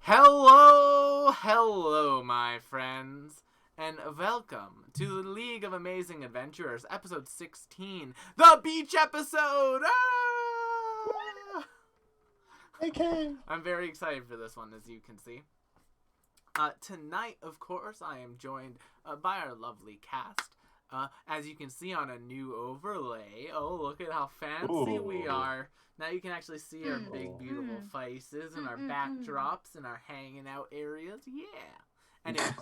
Hello, my friends, and welcome to the League of Amazing Adventurers, episode 16, the beach episode! Ah! Okay. I'm very excited for this one, as you can see. Tonight, of course, I am joined by our lovely cast. As you can see on a new overlay. Oh, look at how fancy we are. Now you can actually see our big, beautiful faces and our backdrops and our hanging out areas. Yeah. Anyway,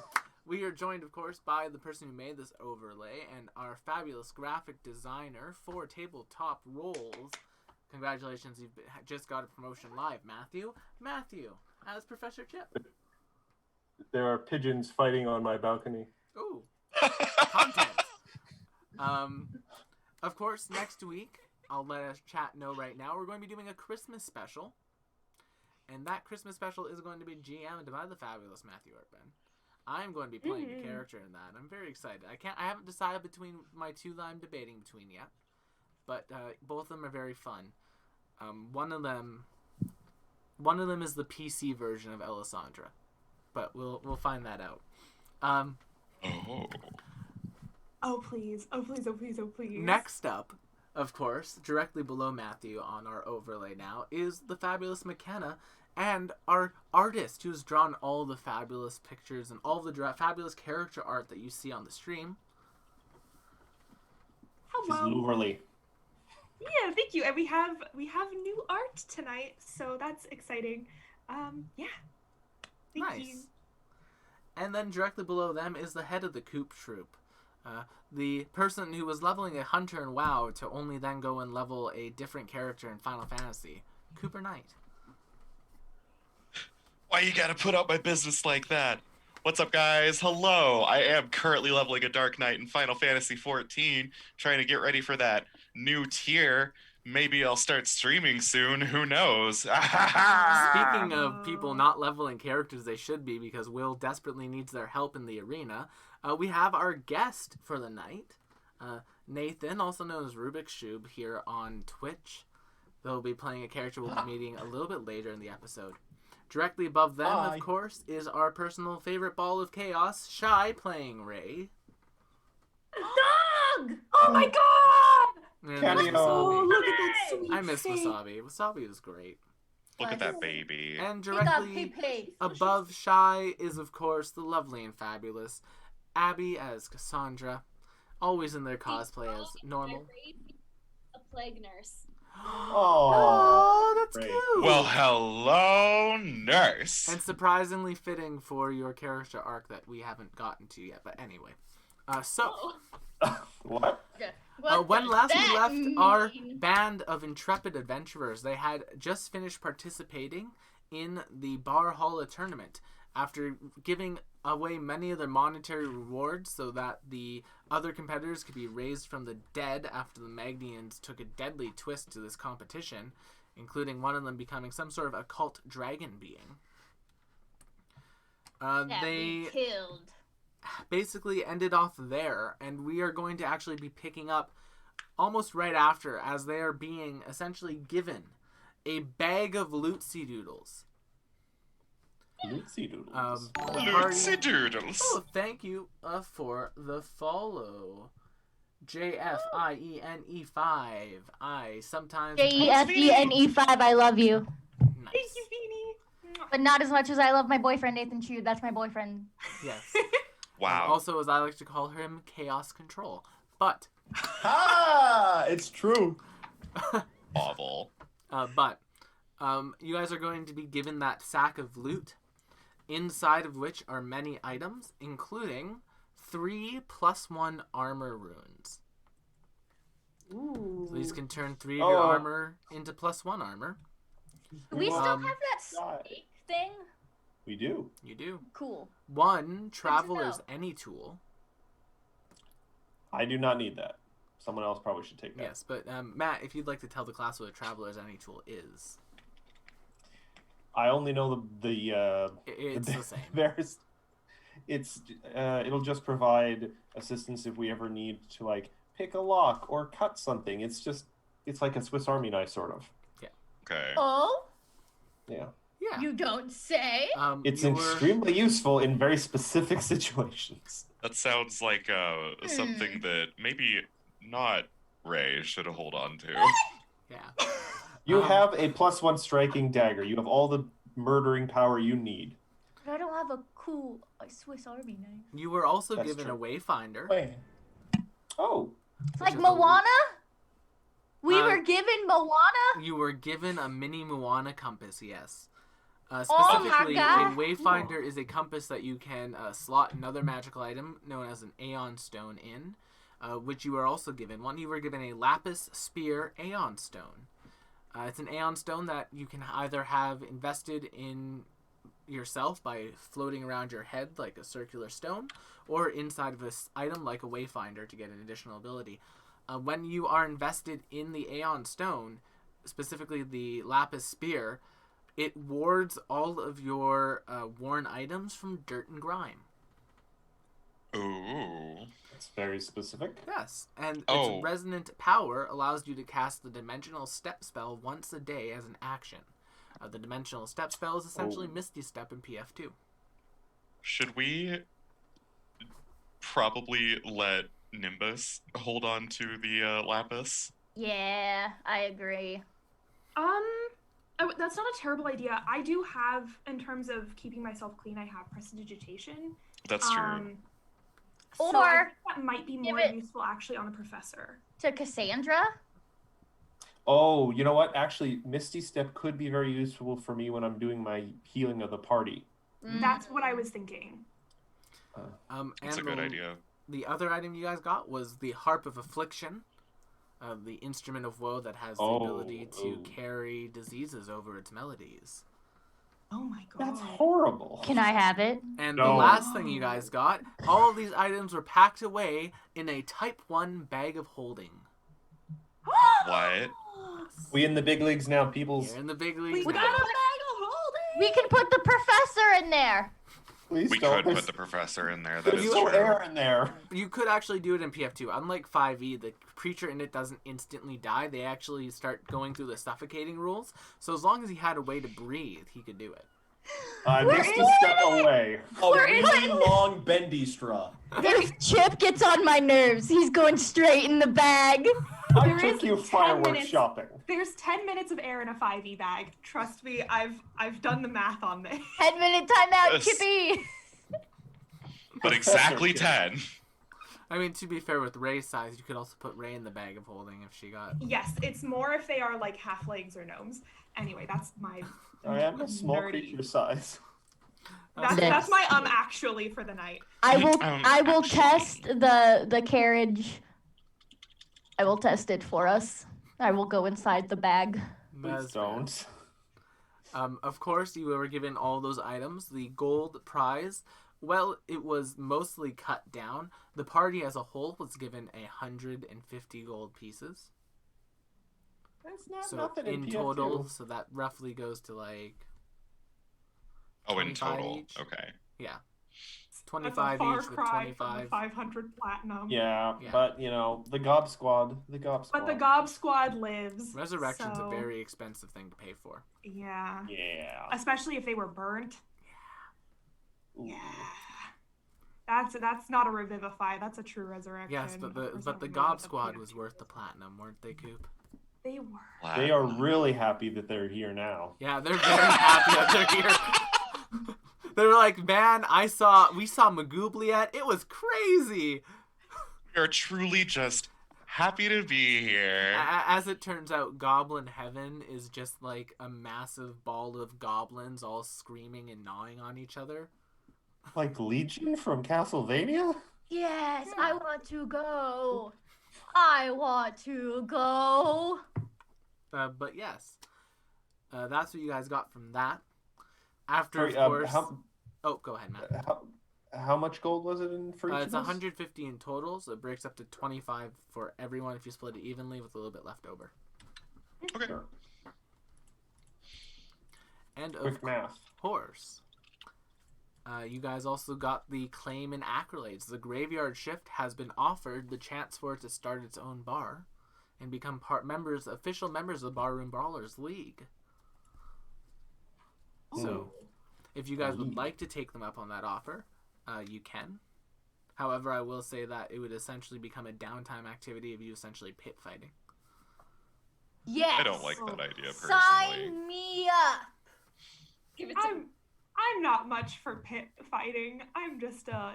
we are joined, of course, by the person who made this overlay and our fabulous graphic designer for Tabletop Roles. Congratulations, you've just got a promotion live, Matthew. Matthew, as Professor Chip. There are pigeons fighting on my balcony. Ooh, content. Of course, next week, I'll let us chat know right now, we're going to be doing a Christmas special. And that Christmas special is going to be GM'd by the fabulous Matthew Urban. I'm going to be playing a character in that. I'm very excited. I haven't decided between my two that I'm debating between yet. But both of them are very fun. One of them is the PC version of Elisandra. But we'll find that out. Oh please. Next up, of course, directly below Matthew on our overlay now, is the fabulous McKenna and our artist who's drawn all the fabulous pictures and all the fabulous character art that you see on the stream. Hello. She's Loverly. Yeah, thank you. And we have new art tonight, so that's exciting. Yeah. Thank you. And then directly below them is the head of the Coop Troop. The person who was leveling a hunter in WoW to only then go and level a different character in Final Fantasy, Cooper Knight. Why you gotta put out my business like that? What's up, guys? Hello. I am currently leveling a Dark Knight in Final Fantasy XIV, trying to get ready for that new tier. Maybe I'll start streaming soon. Who knows? Speaking of people not leveling characters they should be because Will desperately needs their help in the arena, we have our guest for the night, Nathan, also known as Rubik's Shub, here on Twitch. They'll be playing a character we'll be meeting a little bit later in the episode. Directly above them, of course, is our personal favorite ball of chaos, Shy, playing Ray. Dog! Oh my god! Cameo. Look at that sweet I miss face. Wasabi. Wasabi was great. Look at that baby. And directly above Shy is, of course, the lovely and fabulous Abby as Cassandra, always in their cosplay as normal. A plague nurse. Oh, that's great. cute. Well, hello, nurse. And surprisingly fitting for your character arc that we haven't gotten to yet. But anyway, What? when last we left our band of intrepid adventurers, they had just finished participating in the Barhala tournament after giving away many of their monetary rewards so that the other competitors could be raised from the dead after the Magnians took a deadly twist to this competition, including one of them becoming some sort of occult dragon being. They killed. basically ended off there, and we are going to actually be picking up almost right after as they are being essentially given a bag of Lootsy Doodles. Lootsy Doodles. Lootsy Doodles. Oh, thank you for the follow. JFIENE5. I sometimes JEFENE5, I love you. Nice. Thank you, Beanie. But not as much as I love my boyfriend, Nathan Chu. That's my boyfriend. Yes. Wow. And also, as I like to call him, Chaos Control. But It's true. Awful. you guys are going to be given that sack of loot, inside of which are many items, including 3 +1 armor runes. Ooh. So these can turn 3 of your armor into +1 armor. Do we still have that snake thing? We do. You do. Cool. 1 Traveler's Any Tool. I do not need that. Someone else probably should take that. Yes, but Matt, if you'd like to tell the class what a Traveler's Any Tool is. I only know It's the same. It'll just provide assistance if we ever need to like pick a lock or cut something. It's like a Swiss Army knife sort of. Okay. Oh? Yeah. Yeah. You don't say. It's you were- extremely useful in very specific situations. That sounds like something that maybe not Ray should hold on to. Yeah. You Um, have a +1 striking dagger. You have all the murdering power you need. But I don't have a cool Swiss Army knife. You were also That's given true. a wayfinder. Wait. Oh, It's like is a- Moana? We Uh, were given Moana? You were given a mini Moana compass, yes. Oh my Specifically, a God. wayfinder is a compass that you can slot another magical item known as an Aeon Stone in, which you were also given. One, you were given a Lapis Spear Aeon Stone. It's an Aeon Stone that you can either have invested in yourself by floating around your head like a circular stone, or inside of this item like a wayfinder to get an additional ability. When you are invested in the Aeon Stone, specifically the Lapis Spear, it wards all of your worn items from dirt and grime. Ooh. that's very specific. Yes, and Oh. its resonant power allows you to cast the Dimensional Step spell once a day as an action. The Dimensional Step spell is essentially Oh. Misty Step in PF2. Should we probably let Nimbus hold on to the Lapis? Yeah, I agree. That's not a terrible idea. I do have, in terms of keeping myself clean, I have prestidigitation. That's true. So I Or think that might be give more it- useful actually on a professor. To Cassandra? Oh, you know what? Actually, Misty Step could be very useful for me when I'm doing my healing of the party. That's what I was thinking. That's a good idea. The other item you guys got was the Harp of Affliction, the instrument of woe that has the Oh, ability to oh. carry diseases over its melodies. Oh my god. That's horrible. Can I have it? And the No. last thing you guys got, all of these items were packed away in a Type 1 bag of holding. What? We in the big leagues now, peoples. You're in the big We leagues got a now. bag of holding. We can put the professor in there. Please We don't. could put There's- the professor in there. That There's is no true. air in there. You could actually do it in PF2. Unlike 5e, the creature in it doesn't instantly die. They actually start going through the suffocating rules. So as long as he had a way to breathe, he could do it. Misty Step away. A We're really long bendy straw. If Chip gets on my nerves, he's going straight in the bag. I There took is you 10 fireworks minutes. shopping. There's 10 minutes of air in a 5e bag. Trust me, I've done the math on this. 10-minute timeout, Yes. Chippy. But exactly 10. I mean, to be fair, with Ray's size, you could also put Ray in the bag of holding if she got... Yes, it's more if they are like halflings or gnomes. Anyway, that's my I am a small nerdy. creature size. That's my actually for the night. I will Actually. test the carriage. I will test it for us. I will go inside the bag. Please don't. Of course, you were given all those items. The gold prize, well, it was mostly cut down. The party as a whole was given 150 gold pieces. That's not So nothing in PF2. total, so that roughly goes to like, Oh, in 25 total. each. Okay. yeah, That's a 25 far each with cry from 25. the 500 platinum. Yeah, Yeah. but you know, the Gob Squad. But the Gob Squad lives. Resurrection's so, a very expensive thing to pay for. Yeah. Yeah. Especially if they were burnt. Ooh. Yeah. That's not a revivify. That's a true resurrection. Yes, but There's the nothing Gob wrong with Squad the was worth the platinum, weren't they, Coop? They were. They are really happy that they're here now. Yeah, they're very happy that they're here. They're like, man, we saw Magoobliet. It was crazy. We are truly just happy to be here. As it turns out, Goblin Heaven is just like a massive ball of goblins all screaming and gnawing on each other. Like Legion from Castlevania? Yes, I want to go. I want to go. But yes, that's what you guys got from that. After, Sorry, of course. how, Oh, go ahead, Matt. how much gold was it in for each It's of us? 150 in total, so it breaks up to 25 for everyone if you split it evenly with a little bit left over. Okay. Sure. And of Quick math. course, you guys also got the claim and accolades. The Graveyard Shift has been offered the chance for it to start its own bar and become official members of the Barroom Brawlers League. So, if you guys would Ooh. like to take them up on that offer, you can. However, I will say that it would essentially become a downtime activity of you essentially pit fighting. Yes. I don't like that idea personally. Sign me up. Give it to I'm not much for pit fighting. I'm just a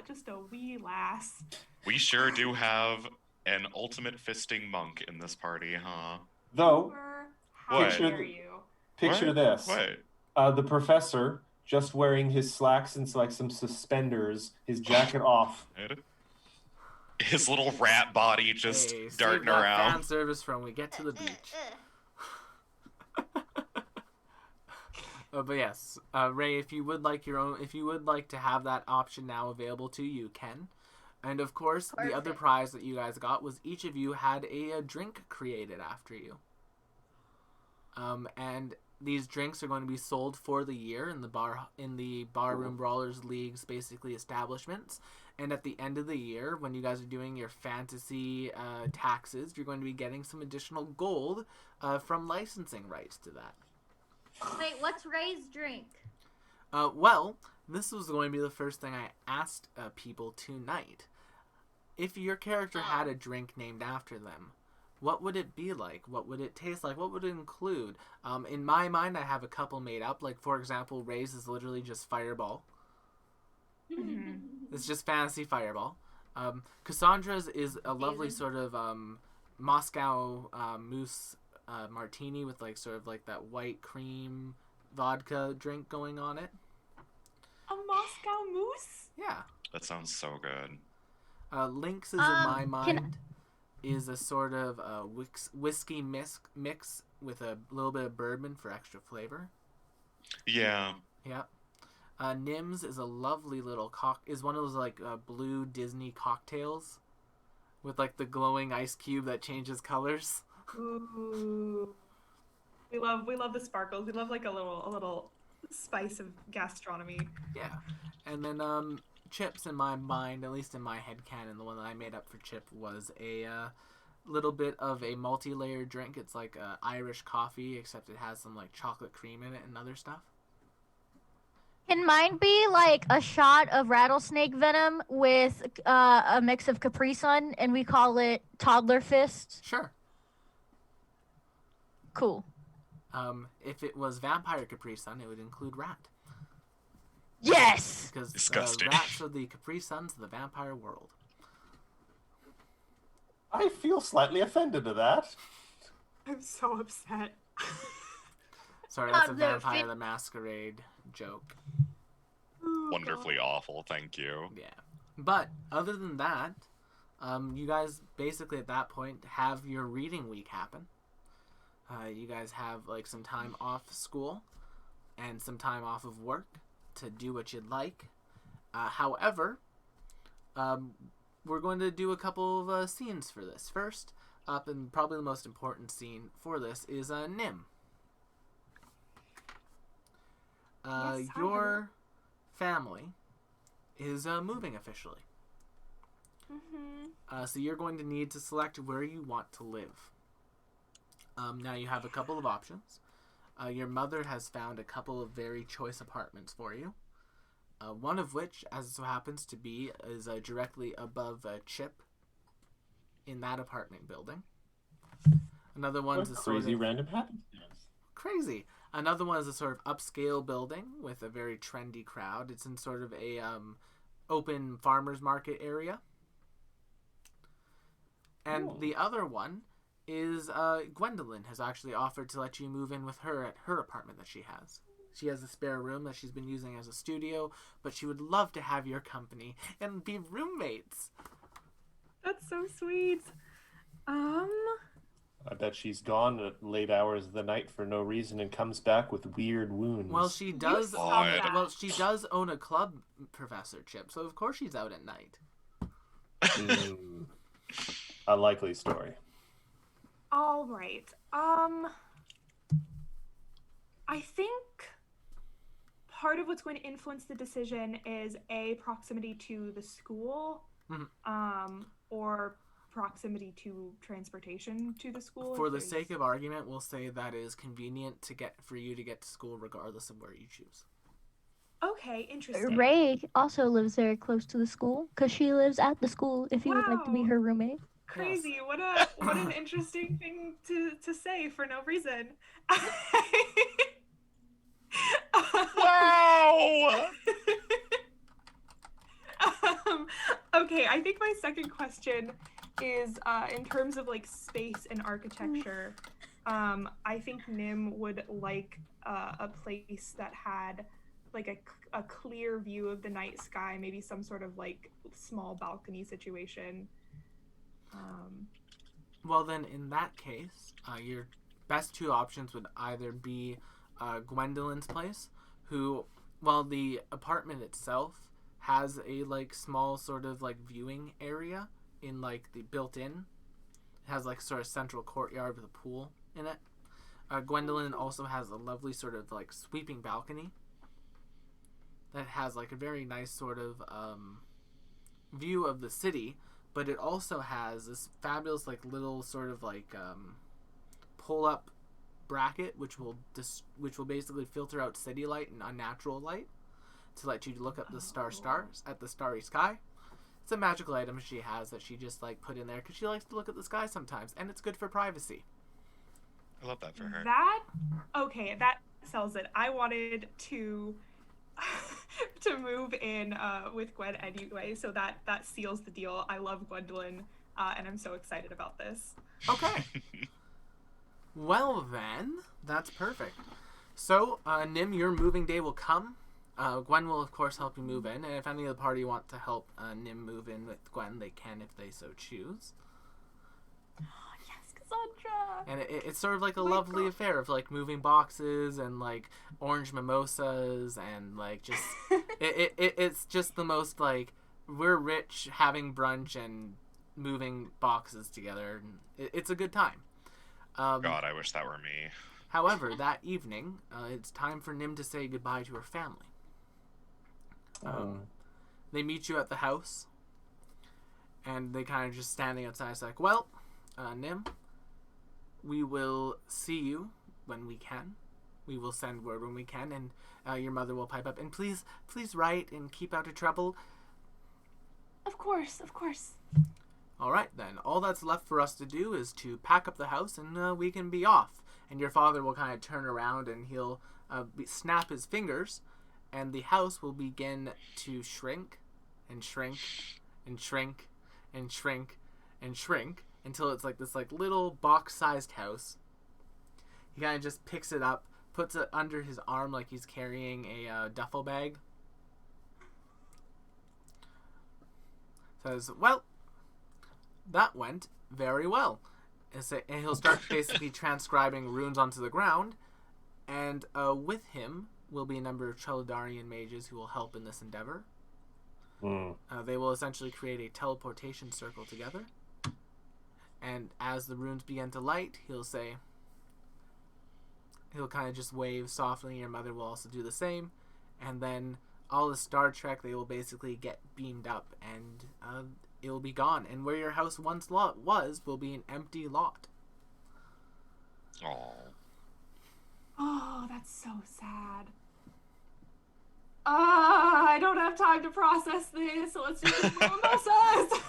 wee lass. We sure do have an ultimate fisting monk in this party, huh? Though, How What? dare you? picture What? this. What? The professor just wearing his slacks and like some suspenders, his jacket off. His little rat body just Hey, save darting that around. fan service from when we get to the beach. But yes, Ray, if you would like to have that option now available to you, can. And of course, the other Perfect. prize that you guys got was each of you had a drink created after you. And these drinks are going to be sold for the year in the Barroom Brawlers League's basically establishments. And at the end of the year, when you guys are doing your fantasy taxes, you're going to be getting some additional gold from licensing rights to that. Wait, what's Ray's drink? Well, this was going to be the first thing I asked people tonight. If your character had a drink named after them, what would it be like? What would it taste like? What would it include? In my mind, I have a couple made up. Like, for example, Ray's is literally just Fireball. Mhm. It's just fantasy Fireball. Cassandra's is a lovely Amazing. sort of Moscow mousse martini with like sort of like that white cream vodka drink going on it. A Moscow moose? Yeah. That sounds so good. Lynx is in my can- mind is a sort of whiskey mix with a little bit of bourbon for extra flavor. Yeah. Yep. Nims is a lovely little is one of those like blue Disney cocktails with like the glowing ice cube that changes colors. Ooh. We love the sparkles. We love like a little spice of gastronomy. Yeah. And then Chips in my mind, at least in my headcanon, the one that I made up for Chip was a little bit of a multi-layered drink. It's like Irish coffee, except it has some like chocolate cream in it and other stuff. Can mine be like a shot of rattlesnake venom with a mix of Capri Sun, and we call it Toddler Fist? Sure. Cool. If it was Vampire Capri Sun, it would include rat. Yes. Because Disgusting. rats are the Capri Suns of the vampire world. I feel slightly offended to that. I'm so upset. Sorry, that's a Toddler Vampire Fit- the Masquerade joke. Oh, Wonderfully awful, thank you. Yeah. But other than that, you guys basically at that point have your reading week happen. You guys have like some time off school and some time off of work to do what you'd like. However, we're going to do a couple of scenes for this. First up, and probably the most important scene for this, is Nim. Yes, hi, Your family is moving officially. Mm-hmm. So you're going to need to select where you want to live. Now you have a couple of options. Your mother has found a couple of very choice apartments for you. One of which, as it so happens to be, is directly above Chip in that apartment building. Another one's a What sort crazy of random happenstance. crazy. Another one is a sort of upscale building with a very trendy crowd. It's in sort of a open farmers market area. And Cool. the other one is Gwendolyn has actually offered to let you move in with her at her apartment that she has. She has a spare room that she's been using as a studio, but she would love to have your company and be roommates. That's so sweet. I bet she's gone at late hours of the night for no reason and comes back with weird wounds. Well, she does. saw that. Well, she does own a club, Professor Chip. So of course she's out at night. Hmm. A likely story. All right. I think part of what's going to influence the decision is proximity to the school, Mhm. or proximity to transportation to the school? For if the there's- sake of argument, we'll say that it is convenient for you to get to school regardless of where you choose. Okay, interesting. Ray also lives very close to the school because she lives at the school if you would like to be Wow. her roommate. Crazy. What an interesting thing to say for no reason. Wow! Okay, I think my second question is in terms of like space and architecture. I think Nim would like a place that had like a clear view of the night sky, maybe some sort of like small balcony situation. Well, then, in that case, your best two options would either be Gwendolyn's place, who, while the apartment itself has a, like, small sort of, like, viewing area in, like, the built-in, it has, like, sort of central courtyard with a pool in it. Gwendolyn also has a lovely sort of, like, sweeping balcony that has, like, a very nice sort of view of the city, but it also has this fabulous, like, little sort of, like, pull-up bracket, which will basically filter out city light and unnatural light to let you look at the stars at the starry sky. It's a magical item she has that she just, like, put in there because she likes to look at the sky sometimes, and it's good for privacy. I love that for her. Okay, that sells it. I wanted to to move in with Gwen anyway, so that seals the deal. I love Gwendolyn, and I'm so excited about this. Okay. Well, then, that's perfect. So, Nim, your moving day will come. Gwen will, of course, help you move in, and if any of the party want to help Nim move in with Gwen, they can if they so choose. Yes, Cassandra! And it's sort of like a Oh my lovely God. affair of, like, moving boxes and, like, orange mimosas and, like, just... it's just the most, like, we're rich, having brunch and moving boxes together. And it's a good time. God, I wish that were me. However, that evening, it's time for Nim to say goodbye to her family. They meet you at the house, and they kind of just standing outside. It's like, well, Nim, we will see you when we can. We will send word when we can, and your mother will pipe up. And please write and keep out of trouble. Of course, of course. All right, then. All that's left for us to do is to pack up the house, and we can be off. And your father will kind of turn around, and he'll snap his fingers, and the house will begin to shrink and shrink and shrink and shrink and shrink until it's like this like little box-sized house. He kind of just picks it up, puts it under his arm like he's carrying a duffel bag. Says, well, that went very well. And he'll start basically transcribing runes onto the ground, and with him will be a number of Chelidarian mages who will help in this endeavor. They will essentially create a teleportation circle together, and as the runes begin to light, he'll kind of just wave softly, and your mother will also do the same, and then all the Star Trek, they will basically get beamed up, and it will be gone, and where your house once was will be an empty lot. Oh. Oh, that's so sad. I don't have time to process this, so let's just do mimosas.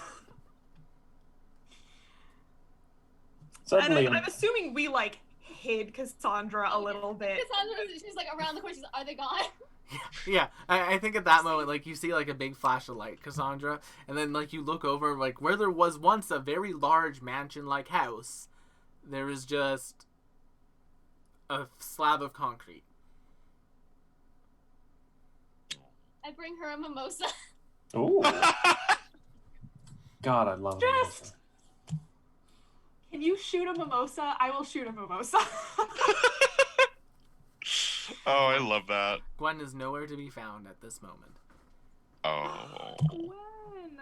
Suddenly, And I'm assuming we like hid Cassandra a little bit. Cassandra, she's like around the corner. She's like, are they gone? Yeah, I think at that moment, like, you see, like, a big flash of light, Cassandra, and then, like, you look over, like, where there was once a very large mansion-like house, there is just a slab of concrete. I bring her a mimosa. ooh, God, I love Just- Can you shoot a mimosa? I will shoot a mimosa. Oh, I love that. Gwen is nowhere to be found at this moment. Oh. Gwen.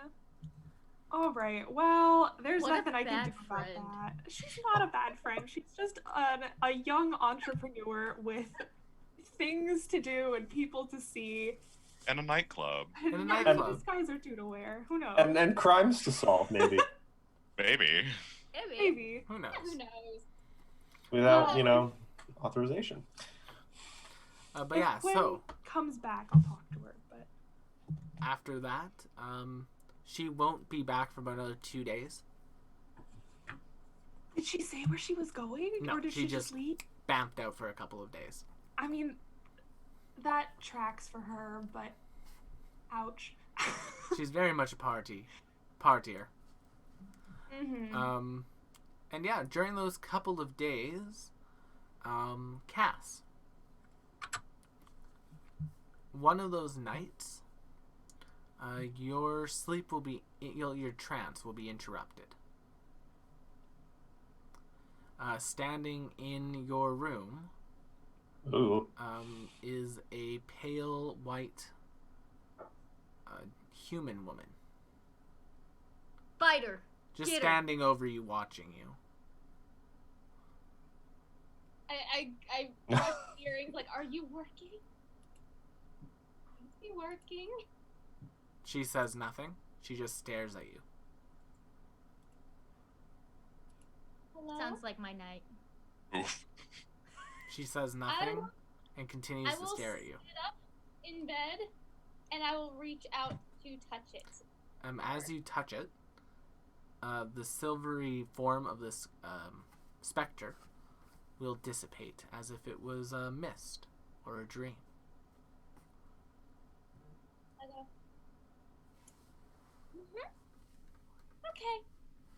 All right. Well, there's What a nothing I can do bad about friend. that. She's not a bad friend. She's just a young entrepreneur with things to do and people to see. And a nightclub. And a And nightclub. disguise or two to wear. Who knows? And crimes to solve, maybe. Maybe. Maybe. Maybe. Who knows? Yeah, who knows? Without, authorization. But yeah, If Gwen so comes back, I'll talk to her. But after that, she won't be back for about another 2 days. did she say where she was going, No, or did she she just- just leave? Bamped out for a couple of days. I mean, that tracks for her, but ouch. She's very much a partier. Mm-hmm. And yeah, during those couple of days, Cass, one of those nights, your sleep will be, your trance will be interrupted. Standing in your room, Ooh. is a pale white human woman. Spider. Just Get her. standing over you, watching you. I brush the earrings like, are you working? Is he working? She says nothing. She just stares at you. Hello? Sounds like my night. Oof. She says nothing will- and continues I to will stare at you. sit up in bed, and I will reach out to touch it. As you touch it, the silvery form of this specter will dissipate as if it was a mist or a dream. I go, okay.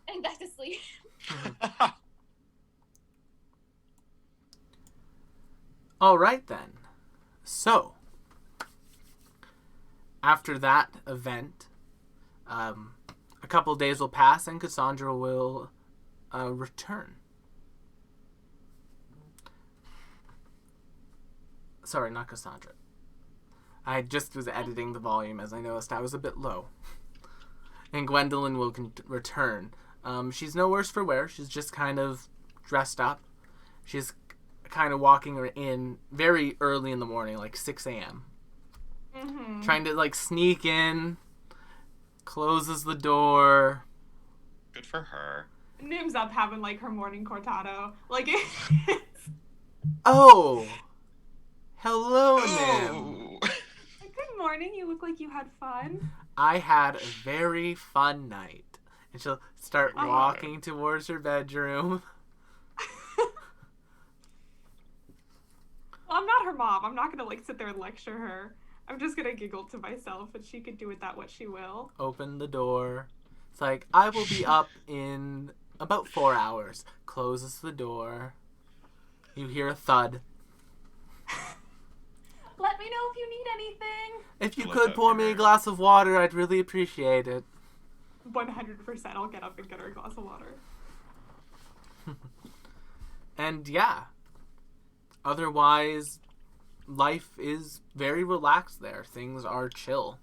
And back to sleep. All right then. So, after that event, a couple of days will pass and Cassandra will return. Sorry, not Cassandra. I just was editing the volume as I noticed I was a bit low. And Gwendolyn will return. She's no worse for wear. She's just kind of dressed up. She's kind of walking in very early in the morning, like 6 a.m. Mm-hmm. Trying to like sneak in, closes the door. Good for her. Nim's up having like her morning cortado. Like Oh! Hello, Nim. Ooh. good morning. You look like you had fun. I had a very fun night. And she'll start Uh-huh. walking towards her bedroom. Well, I'm not her mom. I'm not gonna like sit there and lecture her. I'm just gonna giggle to myself, and she can do with that what she will. Open the door. It's like, I will be up in about 4 hours. Closes the door. You hear a thud. Let me know if you need anything. If you I love could that pour me a mirror. glass of water, I'd really appreciate it. 100%. I'll get up and get her a glass of water. And yeah. Otherwise, life is very relaxed there. Things are chill.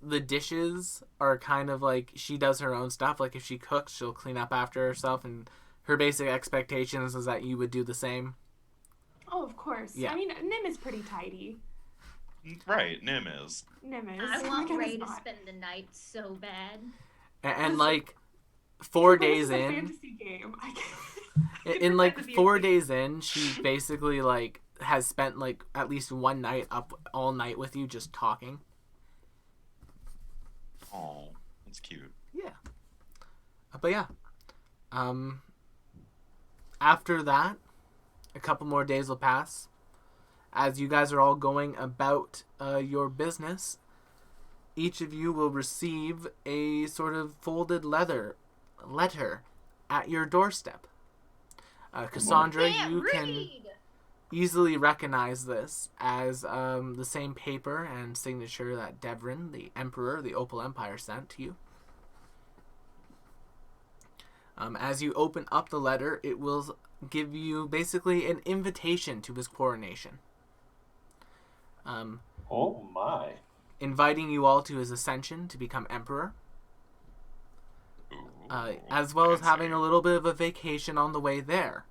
The dishes are kind of like, she does her own stuff. Like if she cooks, she'll clean up after herself, and her basic expectations is that you would do the same. Oh, of course. Yeah. I mean, Nim is pretty tidy. Right, Nim is. Nim is. I want Nim is Ray to not. spend the night so bad. And like 4 This days is a in, fantasy game. I can't- in like Fantasy 4 is- days in, she basically like has spent like at least one night up all night with you just talking. Oh, that's cute. Yeah. But yeah. After that, a couple more days will pass. As you guys are all going about your business, each of you will receive a sort of folded letter at your doorstep. Cassandra, Can't you can read. easily recognize this as the same paper and signature that Devrin, the Emperor of the Opal Empire, sent to you. As you open up the letter, it will give you basically an invitation to his coronation. Oh my. Inviting you all to his ascension to become Emperor, Ooh, as well as having fancy. a little bit of a vacation on the way there.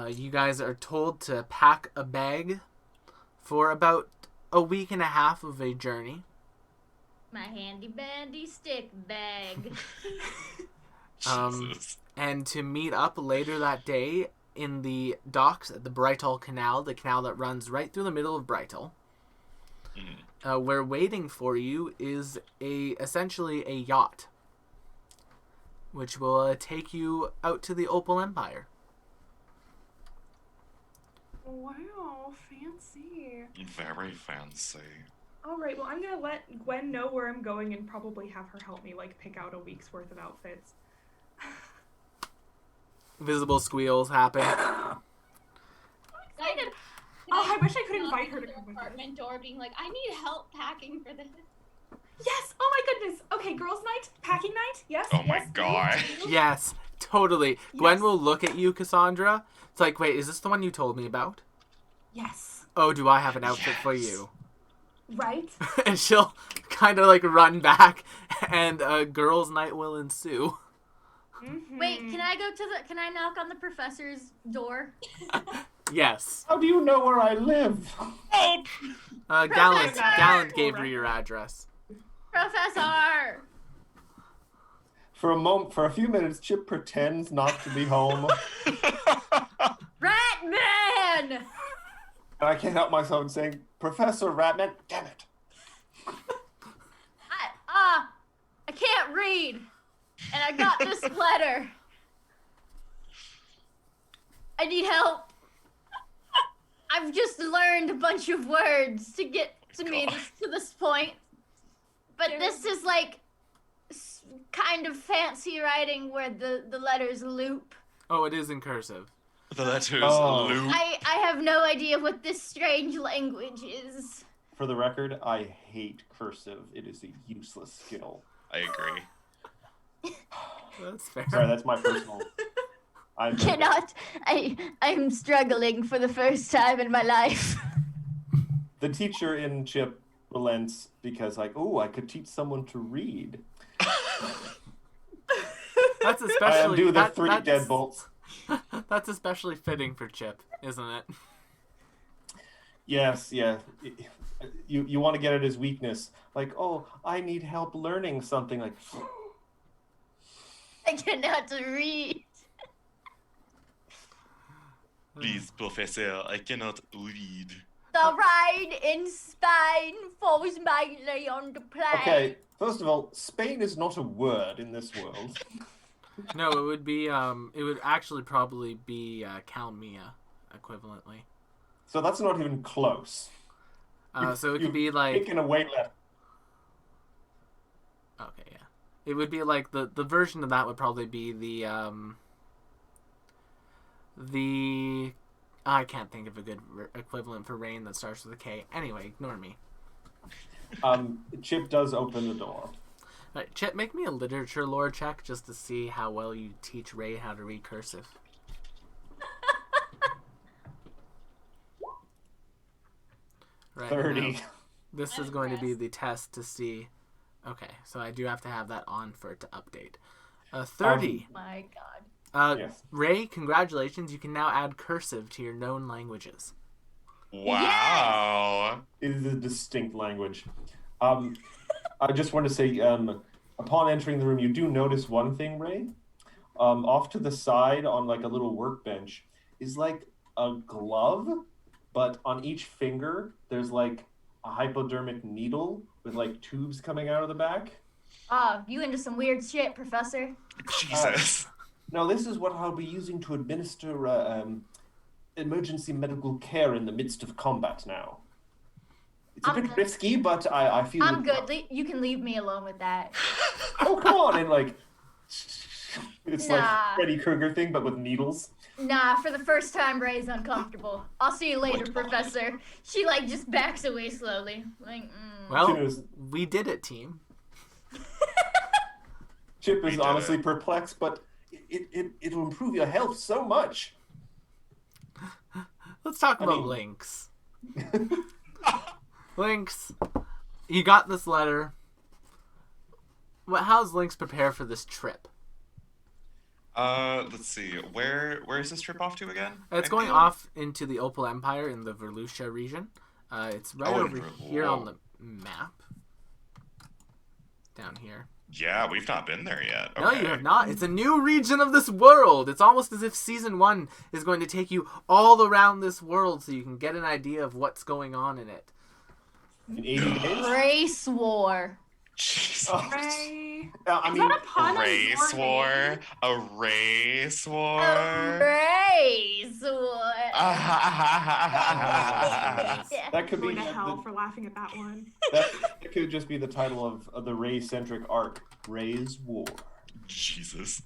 You guys are told to pack a bag for about a week and a half of a journey. My handy dandy stick bag. Jesus. And to meet up later that day in the docks at the Brightal Canal, the canal that runs right through the middle of Brightal. Where waiting for you is essentially a yacht, which will take you out to the Opal Empire. Wow, fancy. Very fancy. All right, well, I'm gonna let Gwen know where I'm going and probably have her help me like pick out a week's worth of outfits. Visible squeals happen. Excited. Oh, I wish I could invite her to the come with us. apartment door, being like, I need help packing for this. Yes! Oh my goodness! Okay, girls' night, packing night. Yes. Oh my yes, god. Yes, totally. Gwen Yes. will look at you, Cassandra. It's like, wait, is this the one you told me about? Yes. Oh, do I have an outfit for Yes. you? Right. And she'll kind of like run back, and a girls' night will ensue. Mm-hmm. Wait, can I knock on the professor's door? Yes. How do you know where I live? Oh, Gallant Professor! gave her your address. Professor! For a few minutes, Chip pretends not to be home, Ratman! and I can't help myself in saying, "Professor Ratman, damn it!" I can't read. And I got this letter. I need help. I've just learned a bunch of words to get to this point. But this is like kind of fancy writing where the letters loop. Oh, it is in cursive. the letters Oh. loop. I have no idea what this strange language is. For the record, I hate cursive. It is a useless skill. I agree. That's fair. Sorry, that's my personal. I'm Cannot. I'm struggling for the first time in my life. The teacher in Chip relents because, like, oh, I could teach someone to read. That's I especially undo the that- three that's- deadbolts. That's especially fitting for Chip, isn't it? Yes, yeah. You want to get at his weakness, like, oh, I need help learning something, like. I cannot read. Please, Professor, I cannot read. The ride in Spain falls mainly on the plane. Okay, first of all, Spain is not a word in this world. No, it would be it would actually probably be Calmia equivalently. So that's not even close. So it You've could be like taken away left. okay, yeah. It would be like the version of that would probably be the I can't think of a good equivalent for rain that starts with a K. Anyway, ignore me. Chip does open the door. Right, Chip, make me a literature lore check just to see how well you teach Ray how to read cursive. Right, 30. now, this I'm is going to be impressed. the test to see. Okay, so I do have to have that on for it to update. 30. My God. Yes. Ray, congratulations. You can now add cursive to your known languages. Wow. It is a distinct language. I just want to say, upon entering the room, you do notice one thing, Ray. Off to the side on like a little workbench is like a glove, but on each finger there's like a hypodermic needle with like tubes coming out of the back. Oh, you into some weird shit, Professor. Jesus. Now, this is what I'll be using to administer emergency medical care in the midst of combat now. It's a I'm bit good. risky, but I feel I'm it- good. You can leave me alone with that. Oh, come on, and like it's like Nah. Freddy Krueger thing, but with needles. Nah, for the first time, Ray's uncomfortable. I'll see you later, Professor. She like just backs away slowly. Like, Well, Cheers. we did it, team. Chip We is did honestly it. perplexed, but it'll improve your health so much. Let's talk I about mean- Lynx. Lynx, you got this letter. How's Lynx prepare for this trip? Let's see. Where is this trip off to again? It's going off into the Opal Empire in the Verlucia region. It's right Oh, over here on the map. down here. Yeah, we've not been there yet. No, Okay. you have not. It's a new region of this world. It's almost as if Season 1 is going to take you all around this world so you can get an idea of what's going on in it. In 80 days? Race war. Jesus. Oh, Ray. I Is mean, that a pun? A on race your war? name? A race war? Race war. that could Going be to hell for laughing at that one. that could just be the title of the Ray-centric arc, Ray's War. Jesus.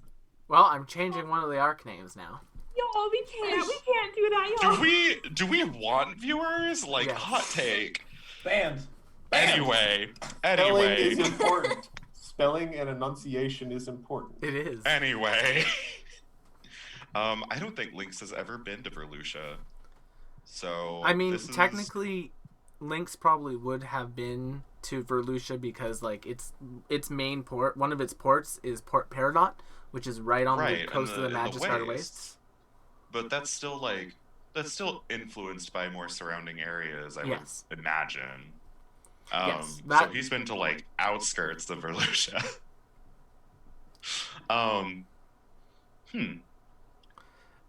Well, I'm changing one of the arc names now. Y'all, we can't do that, y'all. Do we want viewers? Like, Yes. hot take. Banned. Anyway. Spelling is important. Spelling and enunciation is important. It is. Anyway. I don't think Lynx has ever been to Verlucia. So I mean, this is- technically, Lynx probably would have been to Verlucia because, like, its main port, one of its ports is Port Peridot, which is right on Right, the in coast of the in Magistrata wastes. Wastes. But that's still influenced by more surrounding areas, I Yes. would imagine. Yes, So that- he's been to like outskirts of Verlucia.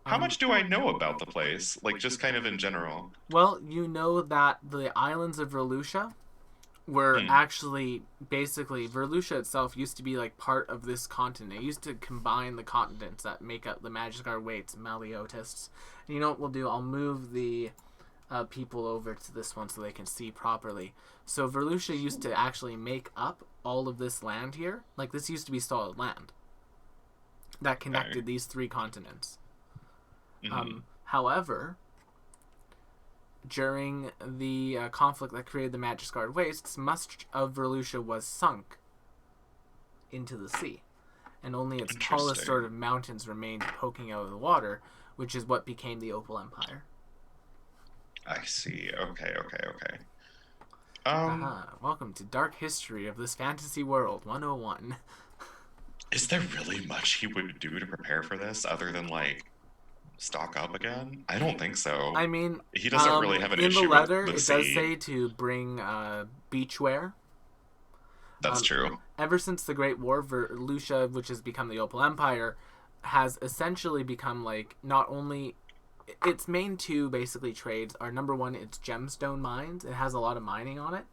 How much do I know about the place? Like, just kind of in general. Well, you know that the islands of Verlucia were Hmm. actually basically Verlucia itself used to be like part of this continent. It used to combine the continents that make up the Magiskar Waits, Maliotis. And you know what we'll do? I'll move the people over to this one so they can see properly. So Verlucia used to actually make up all of this land here. Like, this used to be solid land that connected these three continents. Mhm. However, during the conflict that created the Magiskar Wastes, much of Verlucia was sunk into the sea, and only its tallest Interesting. sort of mountains remained poking out of the water, which is what became the Opal Empire. I see. Okay. Welcome to Dark History of this Fantasy World 101. Is there really much he would do to prepare for this other than like stock up again? I don't think so. I mean, He doesn't really have an in issue the letter, with it the does sea. say to bring beachwear. That's true. Ever since the Great War, Verlucia, which has become the Opal Empire, has essentially become like not only its main two basically trades are number one, its gemstone mines. It has a lot of mining on it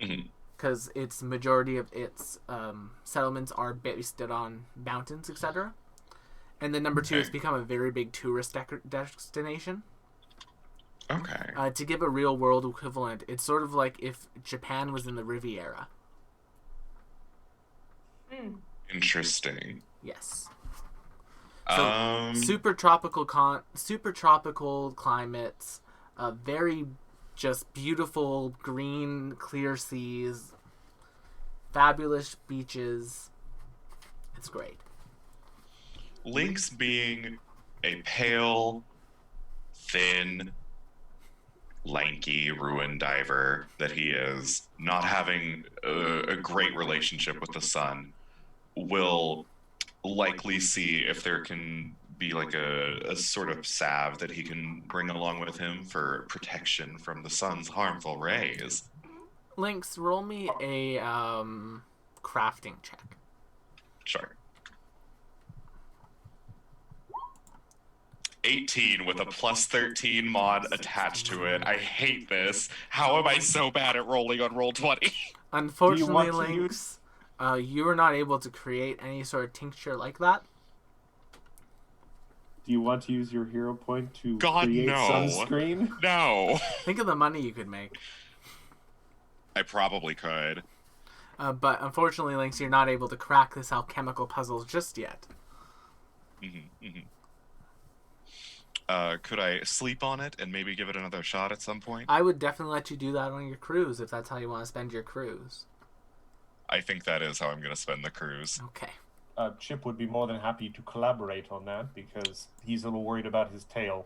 Mhm. because its majority of its settlements are based on mountains, etc. And then number two, it's Okay. become a very big tourist destination. Okay. To give a real world equivalent, it's sort of like if Japan was in the Riviera. Interesting. Yes. Um. Super tropical climates, very just beautiful green clear seas, fabulous beaches. It's great. Lynx being a pale, thin, lanky ruin diver that he is, not having a great relationship with the sun, will likely see if there can be like a sort of salve that he can bring along with him for protection from the sun's harmful rays. Lynx, roll me a crafting check. Sure. 18 with a plus 13 mod attached to it. I hate this. How am I so bad at rolling on roll 20? Unfortunately, want to Lynx, you are not able to create any sort of tincture like that. Do you want to use your hero point to God, create no. sunscreen? No. Think of the money you could make. I probably could. But unfortunately, Lynx, you're not able to crack this alchemical puzzle just yet. Could I sleep on it and maybe give it another shot at some point? I would definitely let you do that on your cruise if that's how you want to spend your cruise. I think that is how I'm going to spend the cruise. Okay. Chip would be more than happy to collaborate on that because he's a little worried about his tail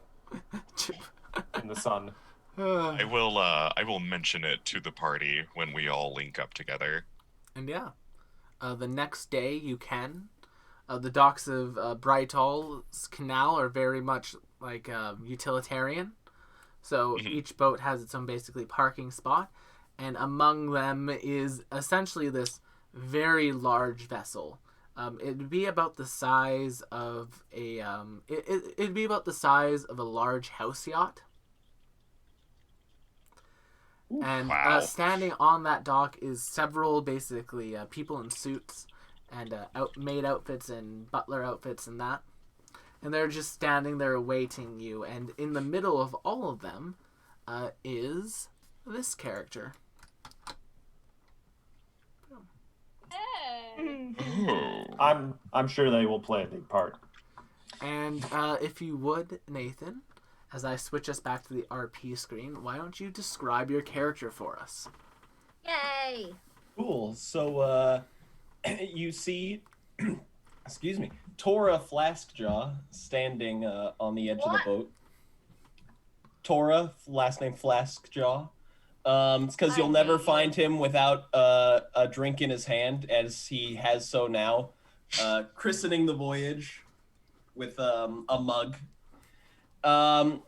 in the sun. I will mention it to the party when we all link up together. And yeah, the next day you can. The docks of Brightall's canal are very much like utilitarian. So each boat has its own basically parking spot. And among them is essentially this very large vessel. It'd be about the size of a it'd be about the size of a large house yacht. And Wow. standing on that dock is several basically people in suits and maid outfits and butler outfits and that. And they're just standing there awaiting you. And in the middle of all of them is this character. Hey. Oh. I'm sure they will play a big part. And if you would, Nathan, as I switch us back to the RP screen, why don't you describe your character for us? Yay! Cool. So, you see, excuse me, Tora Flaskjaw standing on the edge of the What? boat. Tora, last name Flaskjaw. It's because you'll never find him without a drink in his hand, as he has so now. Christening the voyage with a mug.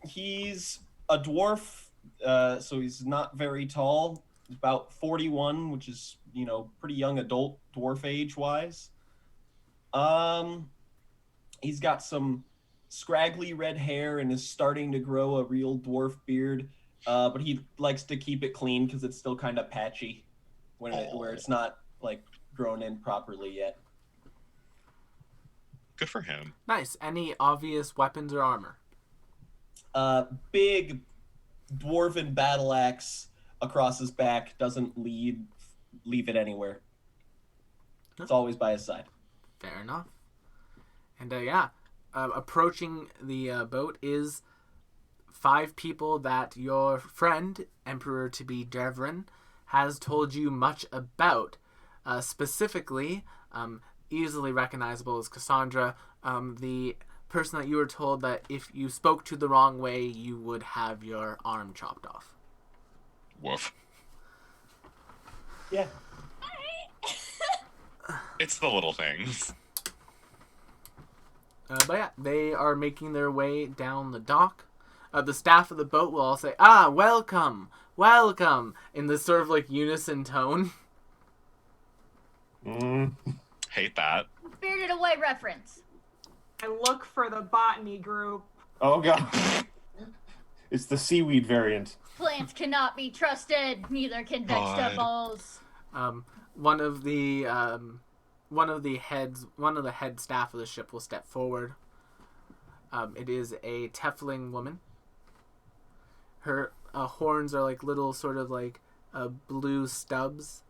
He's a dwarf, so he's not very tall. About 41, which is, pretty young adult dwarf age-wise. He's got some scraggly red hair and is starting to grow a real dwarf beard, but he likes to keep it clean because it's still kind of patchy where it's not, grown in properly yet. Good for him. Nice. Any obvious weapons or armor? Big dwarven battle axe across his back, doesn't leave it anywhere. It's always by his side. Fair enough. And approaching the boat is 5 people that your friend, Emperor-to-be Devrin, has told you much about. Specifically, easily recognizable as Cassandra, the person that you were told that if you spoke to the wrong way, you would have your arm chopped off. Woof. Yeah. It's the little things. But yeah, they are making their way down the dock. The staff of the boat will all say, "Ah, welcome, welcome," in this sort of unison tone. Hate that. Spirited Away reference. I look for the botany group. Oh god. It's the seaweed variant. Plants cannot be trusted. Neither can God. vegetables. One of the head staff of the ship will step forward. It is a Tefling woman. Her horns are little sort of blue stubs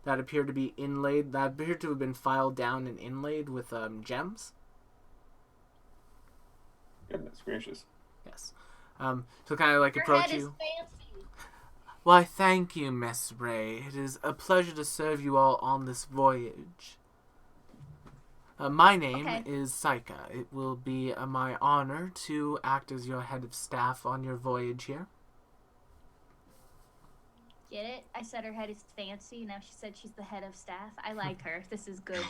that appear to be inlaid, that appear to have been filed down and inlaid with gems. Goodness gracious. Yes. So kind of Your approach head is you. fancy. Why, thank you, Miss Ray. It is a pleasure to serve you all on this voyage. My name is Saika. It will be my honor to act as your head of staff on your voyage here. Get it? I said her head is fancy. Now she said she's the head of staff. I like her. This is good.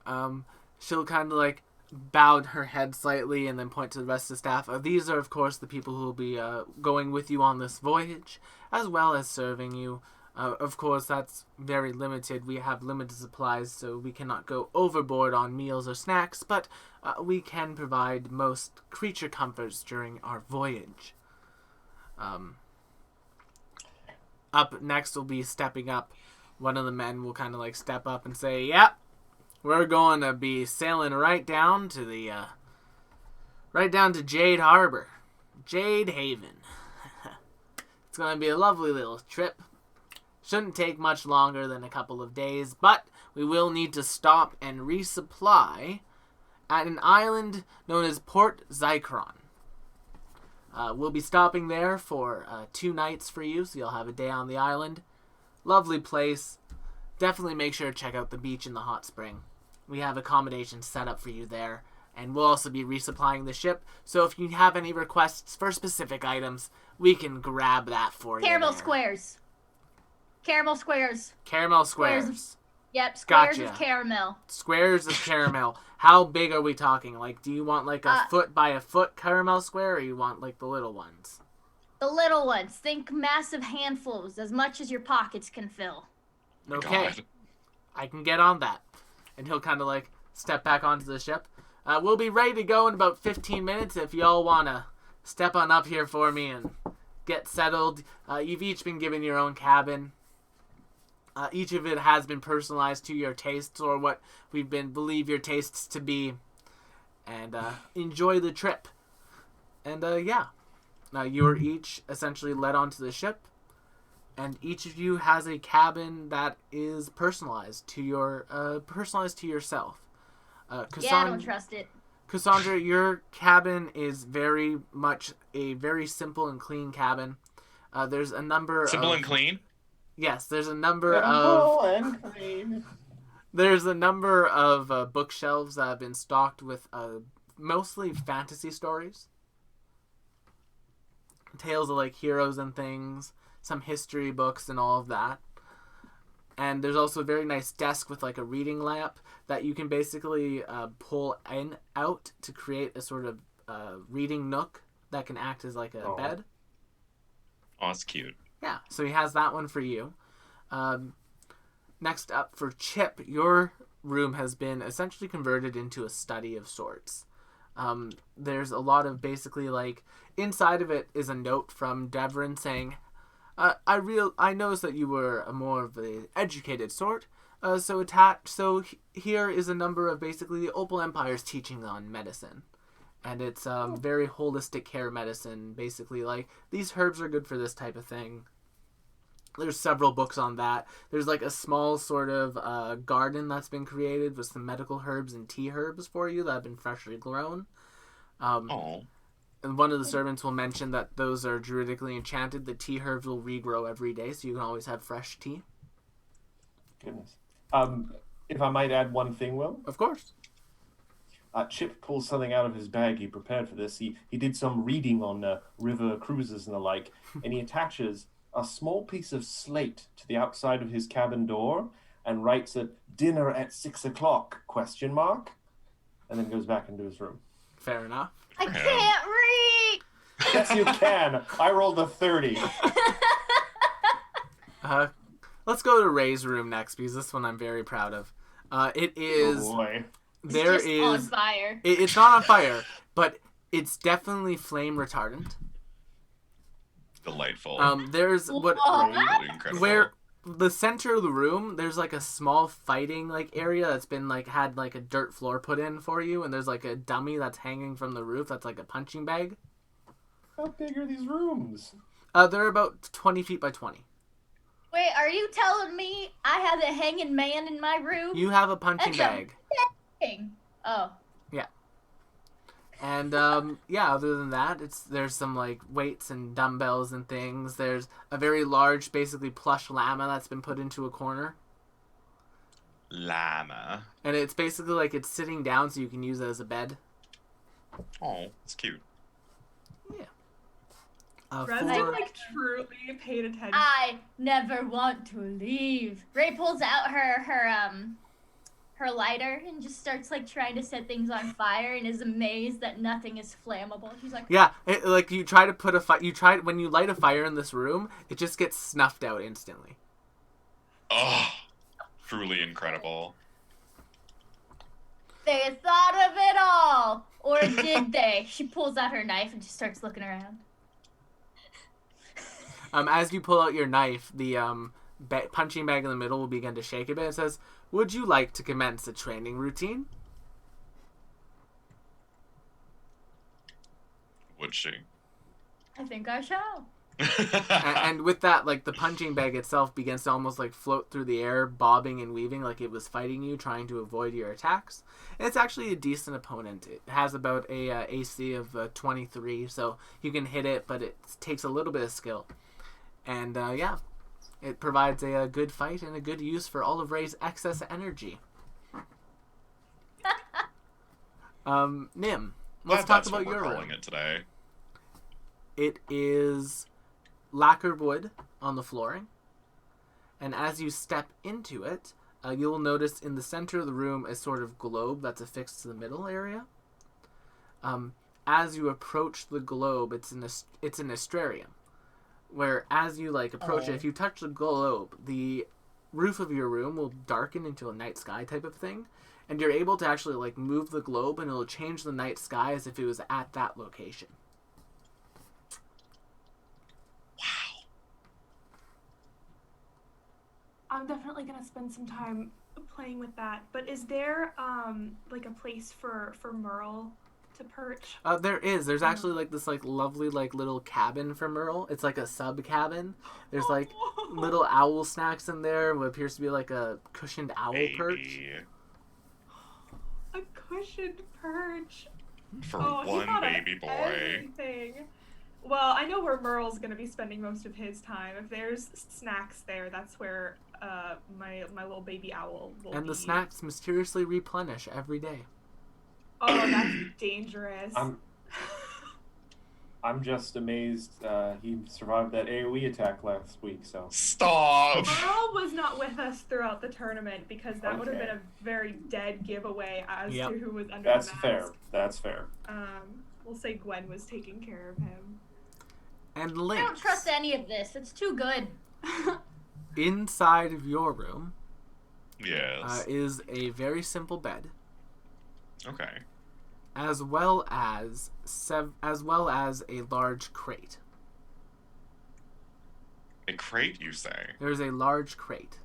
God. She'll kind of bow her head slightly and then point to the rest of the staff. These are, of course, the people who will be going with you on this voyage, as well as serving you. Of course, that's very limited. We have limited supplies, so we cannot go overboard on meals or snacks, but we can provide most creature comforts during our voyage. Up next will be stepping up. One of the men will kind of step up and say, "Yep, we're going to be sailing right down to Jade Harbor, Jade Haven. It's going to be a lovely little trip. Shouldn't take much longer than a couple of days, but we will need to stop and resupply at an island known as Port Zychron. We'll be stopping there for 2 nights for you, so you'll have a day on the island. Lovely place. Definitely make sure to check out the beach and the hot spring. We have accommodations set up for you there, and we'll also be resupplying the ship, so if you have any requests for specific items, we can grab that for you. Caramel there. squares. Caramel squares. Caramel Squares. squares. Yep, squares Gotcha. of caramel. Squares of caramel. How big are we talking? Do you want a foot by a foot caramel square, or you want the little ones? The little ones. Think massive handfuls, as much as your pockets can fill. Okay, God. I can get on that. And he'll kind of like step back onto the ship. We'll be ready to go in about 15 minutes if y'all want to step on up here for me and get settled. You've each been given your own cabin. Each of it has been personalized to your tastes or what we've been believe your tastes to be. And enjoy the trip. And yeah, now you are each essentially led onto the ship. And each of you has a cabin that is personalized to yourself. Yeah, I don't trust it. Cassandra, your cabin is very much a very simple and clean cabin. There's a number Simple of... and clean? Yes, there's a number of... and clean. There's a number of bookshelves that have been stocked with mostly fantasy stories. Tales of like heroes and things. Some history books and all of that. And there's also a very nice desk with like a reading lamp that you can basically pull out to create a sort of reading nook that can act as like a bed. Oh, that's cute. Yeah, so he has that one for you. Next up for Chip, your room has been essentially converted into a study of sorts. There's a lot of basically like inside of it is a note from Devrin saying, I noticed that you were a more of the educated sort. So here is a number of basically the Opal Empire's teaching on medicine, and it's very holistic care medicine. Basically, like these herbs are good for this type of thing. There's several books on that. There's like a small sort of garden that's been created with some medical herbs and tea herbs for you that have been freshly grown. Oh. And one of the servants will mention that those are druidically enchanted. The tea herbs will regrow every day, so you can always have fresh tea. Goodness. If I might add one thing, Will. Of course. Chip pulls something out of his bag. He prepared for this. He did some reading on river cruises and the like, and he attaches a small piece of slate to the outside of his cabin door and writes it, "Dinner at 6 o'clock?" ? And then goes back into his room. Fair enough. I can't read! Yes, you can. I rolled a 30. Let's go to Ray's room next, because this one I'm very proud of. It is... Oh boy. There It's just on is... fire. It's not on fire, but it's definitely flame retardant. Delightful. There's what... Really incredible. Where the center of the room, there's like a small fighting like area that's been like had like a dirt floor put in for you, and there's like a dummy that's hanging from the roof that's like a punching bag. How big are these rooms? They're about 20 feet by 20. Wait, are you telling me I have a hanging man in my room? You have a punching bag. Oh. And yeah, other than that, there's some like weights and dumbbells and things. There's a very large, basically plush llama that's been put into a corner, Llama. and it's basically like it's sitting down so you can use it as a bed. Oh, it's cute. Dresden like truly paid attention. I never want to leave. Ray pulls out her lighter and just starts like trying to set things on fire and is amazed that nothing is flammable. She's like, Yeah, like you try to put when you light a fire in this room, it just gets snuffed out instantly. Oh, truly incredible. they thought of it all, or did they? She pulls out her knife and just starts looking around. As you pull out your knife, the punching bag in the middle will begin to shake a bit. It says, "Would you like to commence a training routine?" Would she? I think I shall. and with that, like, the punching bag itself begins to almost like float through the air, bobbing and weaving like it was fighting you, trying to avoid your attacks. And it's actually a decent opponent. It has about a AC of 23, so you can hit it, but it takes a little bit of skill. And yeah, it provides a good fight and a good use for all of Ray's excess energy. Nim, let's talk about your room. Calling it today. It is lacquered wood on the flooring, and as you step into it, you'll notice in the center of the room a sort of globe that's affixed to the middle area. As you approach the globe, it's an astrarium. where as you like approach it, Oh. if you touch the globe, the roof of your room will darken into a night sky type of thing, and you're able to actually like move the globe, and it'll change the night sky as if it was at that location. Wow. I'm definitely gonna spend some time playing with that. But is there like a place for Merle to perch? There's actually like this like lovely like little cabin for Merle. It's like a sub cabin. There's like little owl snacks in there. What appears to be like a cushioned owl perch. Baby. A cushioned perch. For Oh, he one thought of baby boy. everything. Well, I know where Merle's gonna be spending most of his time. If there's snacks there, that's where my little baby owl will And be. the snacks mysteriously replenish every day. Oh, that's dangerous. I'm just amazed he survived that AoE attack last week. So Stop. Merle was not with us throughout the tournament because that would have Okay. been a very dead giveaway as Yep. to who was under that's the mask. fair. That's fair. We'll say Gwen was taking care of him. And I don't Lynx, trust any of this. It's too good. inside of your room Yes. is a very simple bed, Okay. as well as a large crate. A crate, you say? There's a large crate.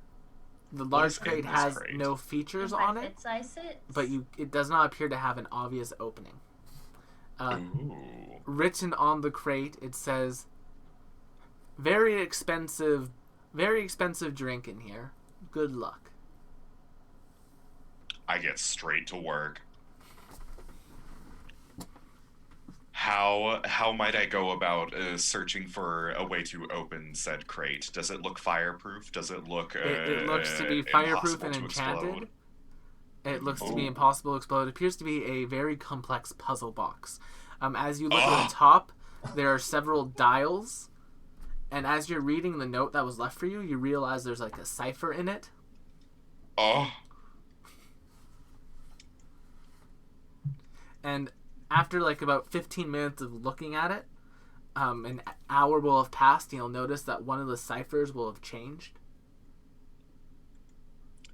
The What large is in crate this has crate? no features If I on it, fits, I sit. but it does not appear to have an obvious opening. Ooh. Written on the crate, it says, very expensive drink in here. Good luck. I get straight to work. How might I go about searching for a way to open said crate? Does it look fireproof? Does it look It looks to be fireproof impossible and to enchanted. explode? It looks to be Oh. impossible to explode. It appears to be a very complex puzzle box. As you look at Ugh. the top, there are several dials, and as you're reading the note that was left for you, you realize there's like a cipher in it. Oh, And after like about 15 minutes of looking at it, an hour will have passed, and you'll notice that one of the ciphers will have changed.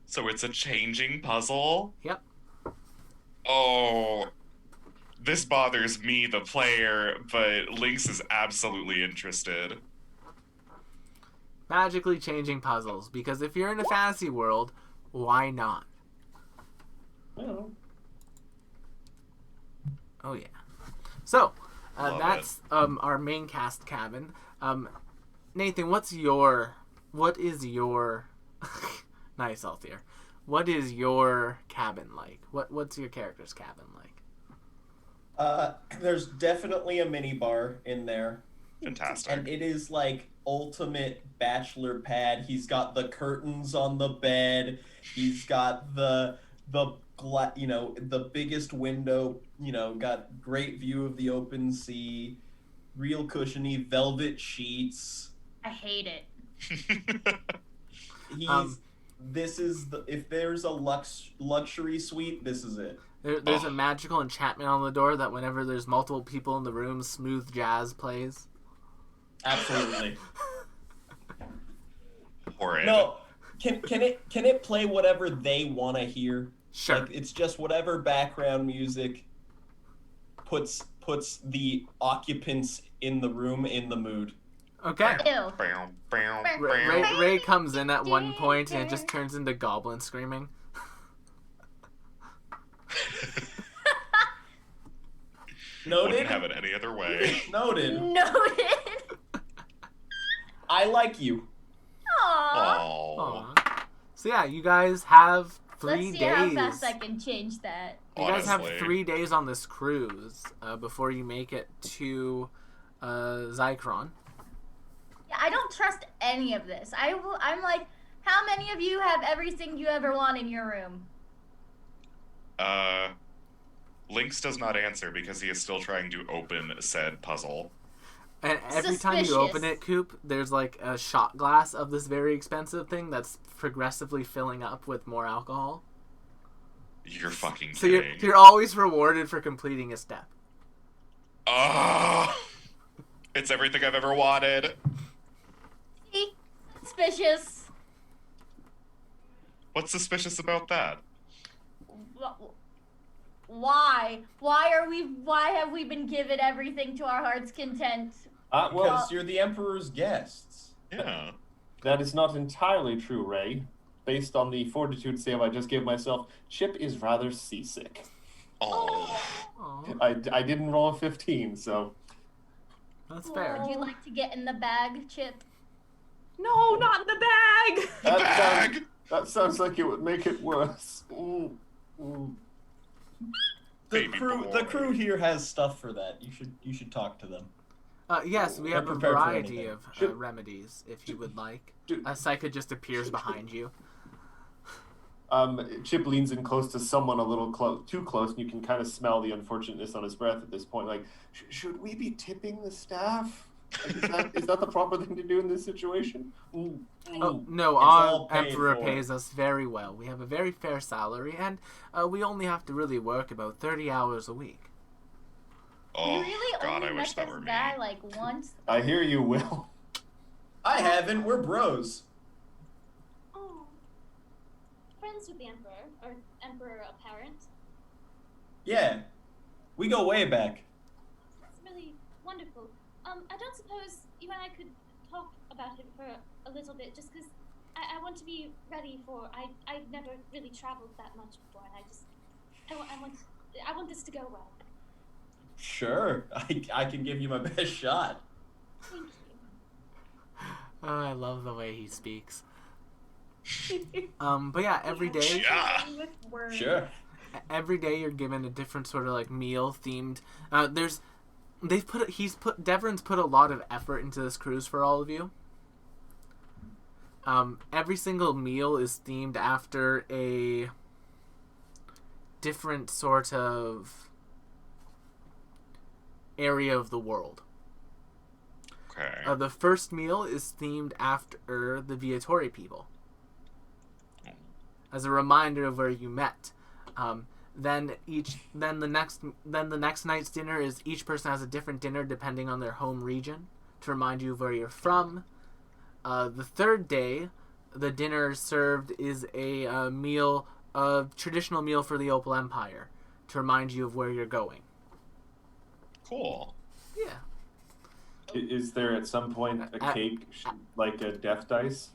so it's a changing puzzle? Yep. Oh, this bothers me, the player, but Lynx is absolutely interested. Magically changing puzzles, because if you're in a fantasy world, why not? Well, Oh yeah. So, Love that's our main cast cabin. Nathan, what is your nice Althea. What is your cabin like? What's your character's cabin like? There's definitely a mini bar in there. Fantastic. And it is like ultimate bachelor pad. He's got the curtains on the bed. He's got the biggest window, got great view of the open sea, real cushiony velvet sheets. I hate it. If there's a luxury suite, this is it. There's a magical enchantment on the door that whenever there's multiple people in the room, smooth jazz plays. Absolutely. Horrid. No, can it play whatever they want to hear? Sure. Like, it's just whatever background music puts the occupants in the room in the mood. Okay. Ew. Bow, bow, Ray comes in at one point and it just turns into goblin screaming. Noted. Wouldn't have it any other way. Noted. Noted. I like you. Aww. Aww. Aw. So yeah, you guys have 3 Let's see days. how fast I can change that. You guys have Honestly. 3 days on this cruise before you make it to Zychron. Yeah, I don't trust any of this. I'm like, how many of you have everything you ever want in your room? Lynx does not answer because he is still trying to open said puzzle. And every time you open Suspicious. it, Coop, there's like a shot glass of this very expensive thing that's progressively filling up with more alcohol. You're fucking So kidding. you're always rewarded for completing a step. Ah, it's everything I've ever wanted. suspicious. What's suspicious about that? Why? Why have we been given everything to our heart's content? Because you're the Emperor's guests. Yeah. That is not entirely true, Ray. Based on the fortitude save I just gave myself, Chip is rather seasick. Oh. Aw, I didn't roll a 15, so that's fair. Would you like to get in the bag, Chip? No, not the bag. The bag! that sounds like it would make it worse. Mm, mm. The Baby the boy. crew here has stuff for that. You should talk to them. Yes, we They're have a prepared for variety anything. of Should- remedies if you would like. Dude. A psychic just appears behind you. Chip leans in close to someone a little too close, and you can kind of smell the unfortunateness on his breath at this point. Like, should we be tipping the staff? Like, is that the proper thing to do in this situation? Mm, Oh, mm. no, It's our all paid emperor for. pays us very well. We have a very fair salary, and we only have to really work about 30 hours a week. Oh, you really God, only I met wish that this were me. guy like once? I hear you, Will. I haven't. We're bros. Oh. Friends with the Emperor, or Emperor apparent. Yeah, we go way back. That's really wonderful. I don't suppose you and I could talk about it for a little bit, just because I want to be ready for. I've never really traveled that much before, and I want this to go well. Sure, I can give you my best shot. Thank you. Oh, I love the way he speaks. But yeah, every day, Yeah. With words. Sure. every day you're given a different sort of like meal themed. Deverin's put a lot of effort into this cruise for all of you. Every single meal is themed after a different sort of area of the world. Okay. The first meal is themed after the Viatori people, as a reminder of where you met. Then the next night's dinner is each person has a different dinner depending on their home region to remind you of where you're from. The third day, the dinner served is a traditional meal for the Opal Empire to remind you of where you're going. Cool. Yeah. Is there at some point a cake like a death dice?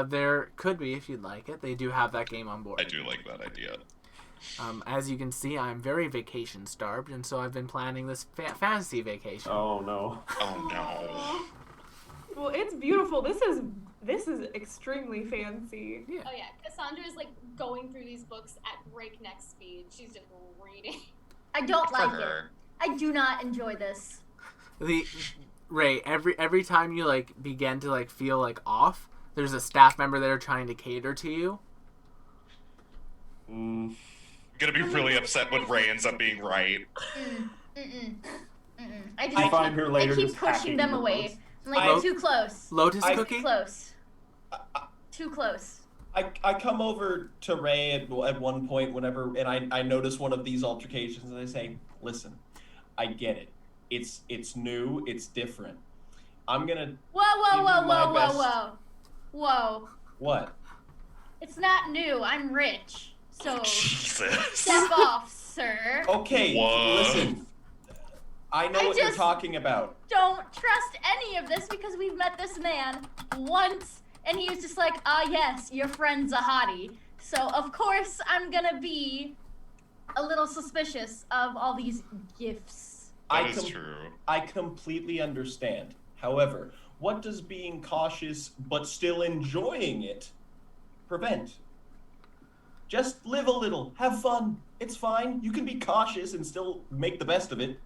There could be if you'd like it. They do have that game on board. I do like that idea. As you can see, I'm very vacation starved, and so I've been planning this fantasy vacation. Oh no. Oh no. Well, it's beautiful. This is extremely fancy. Yeah. Oh yeah, Cassandra is like going through these books at breakneck speed. She's just reading. I don't For like it. her. I do not enjoy this. Ray, every time you like begin to like feel like off, there's a staff member there trying to cater to you. Mm, Gonna be really upset when Ray ends up being right. I just I find her later I keep just pushing hacking them the away. books. I'm like, I- too close. Lotus I- cookie. Too close. Too close. I come over to Ray at one point whenever, and I notice one of these altercations, and I say, "Listen, I get it. It's new. It's different. I'm gonna Whoa, Give you my best- whoa. what? It's not new. I'm rich. So Jesus. step off, sir. Okay, Whoa. listen. I know I what you're just- talking about. Don't trust any of this because we've met this man once and he was just like, yes, your friend's a hottie. So of course I'm gonna be a little suspicious of all these gifts. That I is com- true. I completely understand. However, what does being cautious but still enjoying it prevent? Just live a little, have fun. It's fine. You can be cautious and still make the best of it.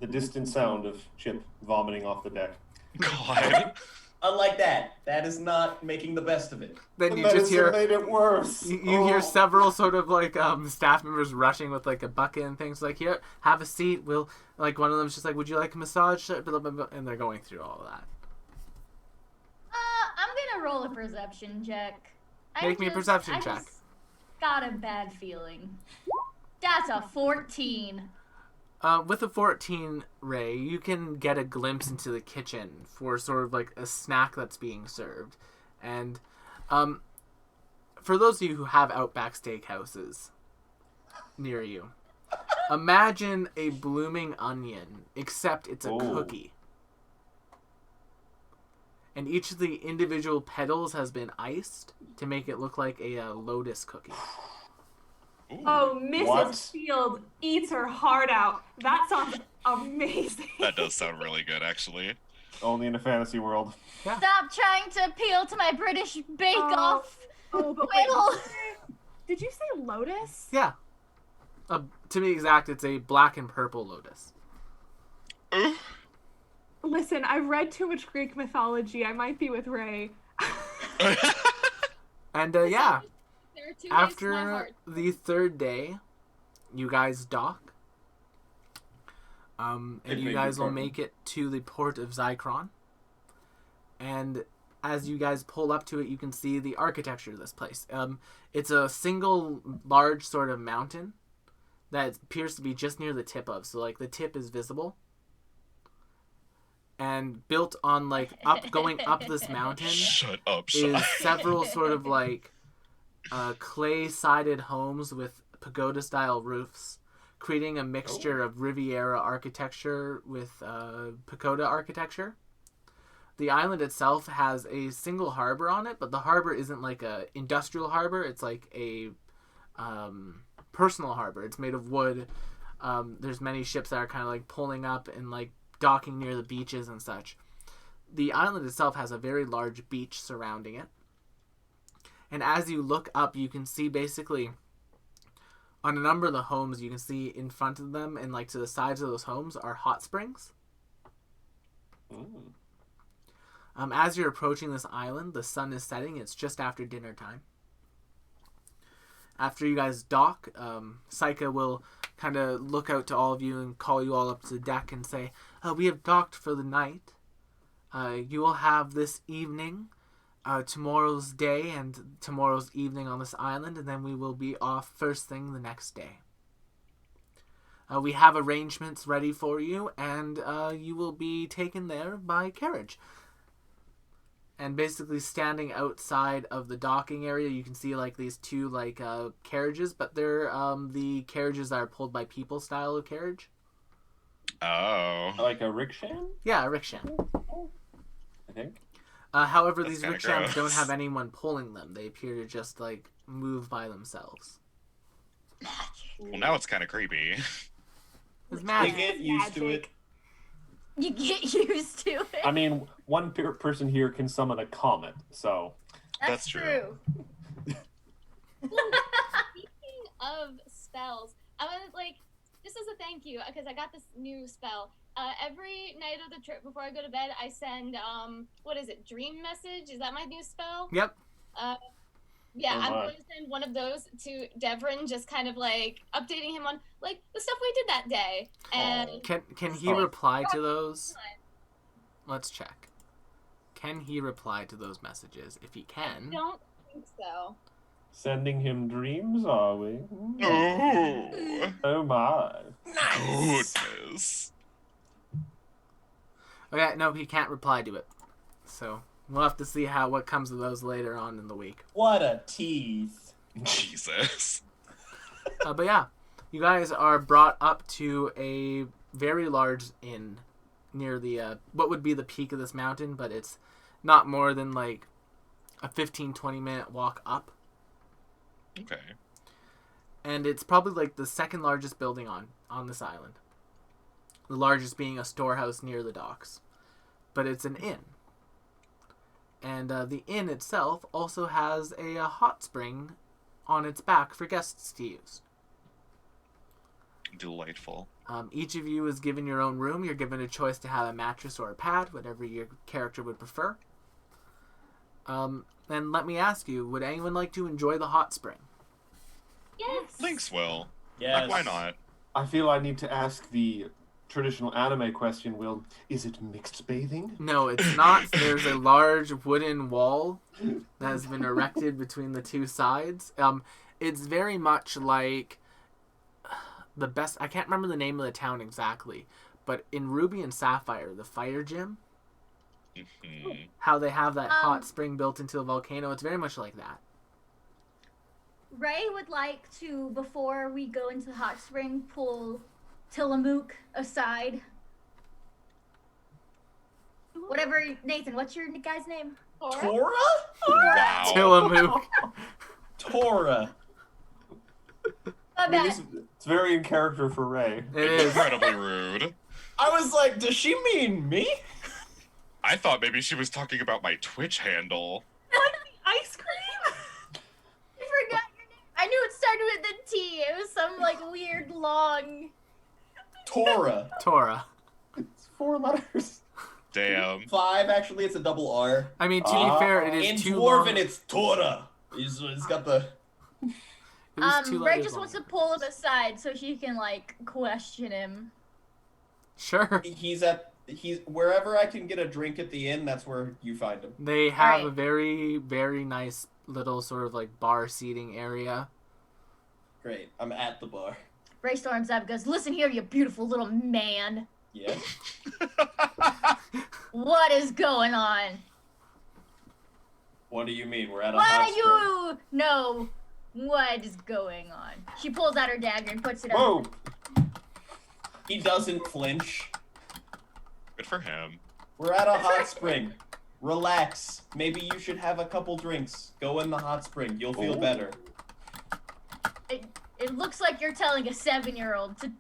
the distant sound of Chip vomiting off the deck. God. Unlike that is not making the best of it. Then The you just medicine hear made it worse. you hear Oh. several sort of like staff members rushing with like a bucket and things like, here, have a seat. We'll like one of them's just like, would you like a massage? Blah, blah, blah, and they're going through all of that. I'm gonna roll a perception check. Make me a perception check. Just got a bad feeling. That's a 14. With a 14, Ray, you can get a glimpse into the kitchen for sort of like a snack that's being served. And for those of you who have Outback Steakhouses near you, imagine a blooming onion, except it's a cookie. And each of the individual petals has been iced to make it look like a lotus cookie. Ooh. Oh, Mrs. What? Field eats her heart out. That sounds amazing. That does sound really good, actually. Only in a fantasy world. Stop trying to appeal to my British bake-off. Oh, but wait, Whittle. did you say lotus? Yeah. To be exact, it's a black and purple lotus. Ooh. Listen, I've read too much Greek mythology. I might be with Ray. And yeah, There are two ways to my after heart. the third day, you guys dock. And It you may be guys will pardoned. make it to the port of Zychron. And as you guys pull up to it, you can see the architecture of this place. It's a single large sort of mountain that appears to be just near the tip of. So like the tip is visible. And built on like going up this mountain Shut up, is Sean. several sort of like clay-sided homes with pagoda-style roofs, creating a mixture of Riviera architecture with pagoda architecture. The island itself has a single harbor on it, but the harbor isn't like a industrial harbor. It's like a personal harbor. It's made of wood. There's many ships that are kind of like pulling up and like docking near the beaches and such. The island itself has a very large beach surrounding it. And as you look up, you can see basically on a number of the homes, you can see in front of them and like to the sides of those homes are hot springs. Mm. As you're approaching this island, the sun is setting. It's just after dinner time. After you guys dock, Saika will kind of look out to all of you and call you all up to the deck and say, we have docked for the night. You will have this evening, tomorrow's day, and tomorrow's evening on this island, and then we will be off first thing the next day. We have arrangements ready for you, and you will be taken there by carriage. And basically standing outside of the docking area, you can see like these two like carriages, but they're the carriages that are pulled by people style of carriage. Oh. Like a rickshaw, Yeah, a rickshaw. I think. However, That's these kinda rickshaws gross. don't have anyone pulling them. They appear to just like move by themselves. Well, now it's kind of creepy. It's They magic. get used to it. You get used to it. I mean, one person here can summon a comet, so That's true. Speaking of spells, I want to like just as a thank you because I got this new spell. Every night of the trip before I go to bed, I send what is it? Dream message? Is that my new spell? Yep. Yeah, Oh I'm my. going to send one of those to Devrin, just kind of like updating him on like the stuff we did that day. And Can he Oh. reply to those? Let's check. Can he reply to those messages? If he I can, don't think so. sending him dreams, are we? Oh. Oh my. Goodness. okay, no, he can't reply to it. So we'll have to see what comes of those later on in the week. What a tease. Jesus. But yeah, you guys are brought up to a very large inn near the what would be the peak of this mountain, but it's not more than like a 15-20 minute walk up, Okay. and it's probably like the second largest building on this island, the largest being a storehouse near the docks, but it's an inn. And the inn itself also has a hot spring on its back for guests to use. Delightful. Each of you is given your own room. You're given a choice to have a mattress or a pad, whatever your character would prefer. And let me ask you, would anyone like to enjoy the hot spring? Yes. Lynx will. Yes. Like, why not? I feel I need to ask the traditional anime question, Will. Is it mixed bathing? No, it's not. There's a large wooden wall that has been erected between the two sides. It's very much like the best. I can't remember the name of the town exactly, but in Ruby and Sapphire, the fire gym, Mhm. how they have that hot Um, spring built into a volcano, it's very much like that. Ray would like to, before we go into the hot spring, pull Tillamook aside. Whatever, Nathan, what's your guy's name? Tora? Wow. Tillamook. Tora. My I mean, bad. it's very in character for Ray. It is. Incredibly rude. I was like, does she mean me? I thought maybe she was talking about my Twitch handle. Ice cream. I forgot your name. I knew it started with a T. It was some like weird long. Tora. Tora. It's 4 letters. Damn. 5, actually, it's a double R. I mean, to be Ah. fair, it In is too Dwarven, long. it's Tora. It's got the. It is 2 Ray letters just wants to long. pull him aside so she can like question him. Sure. He's wherever I can get a drink at the inn. That's where you find him. They have a Alright. very, very nice little sort of like bar seating area. Great. I'm at the bar. Ray storms up and goes, "Listen here, you beautiful little man. Yeah. What is going on? What do you mean? We're at a Why hot do spring. you know what is going on?" She pulls out her dagger and puts it up. Whoa! He doesn't flinch. Good for him. We're at a hot spring. Relax. Maybe you should have a couple drinks. Go in the hot spring. You'll feel Oh. better. It looks like you're telling a 7-year-old to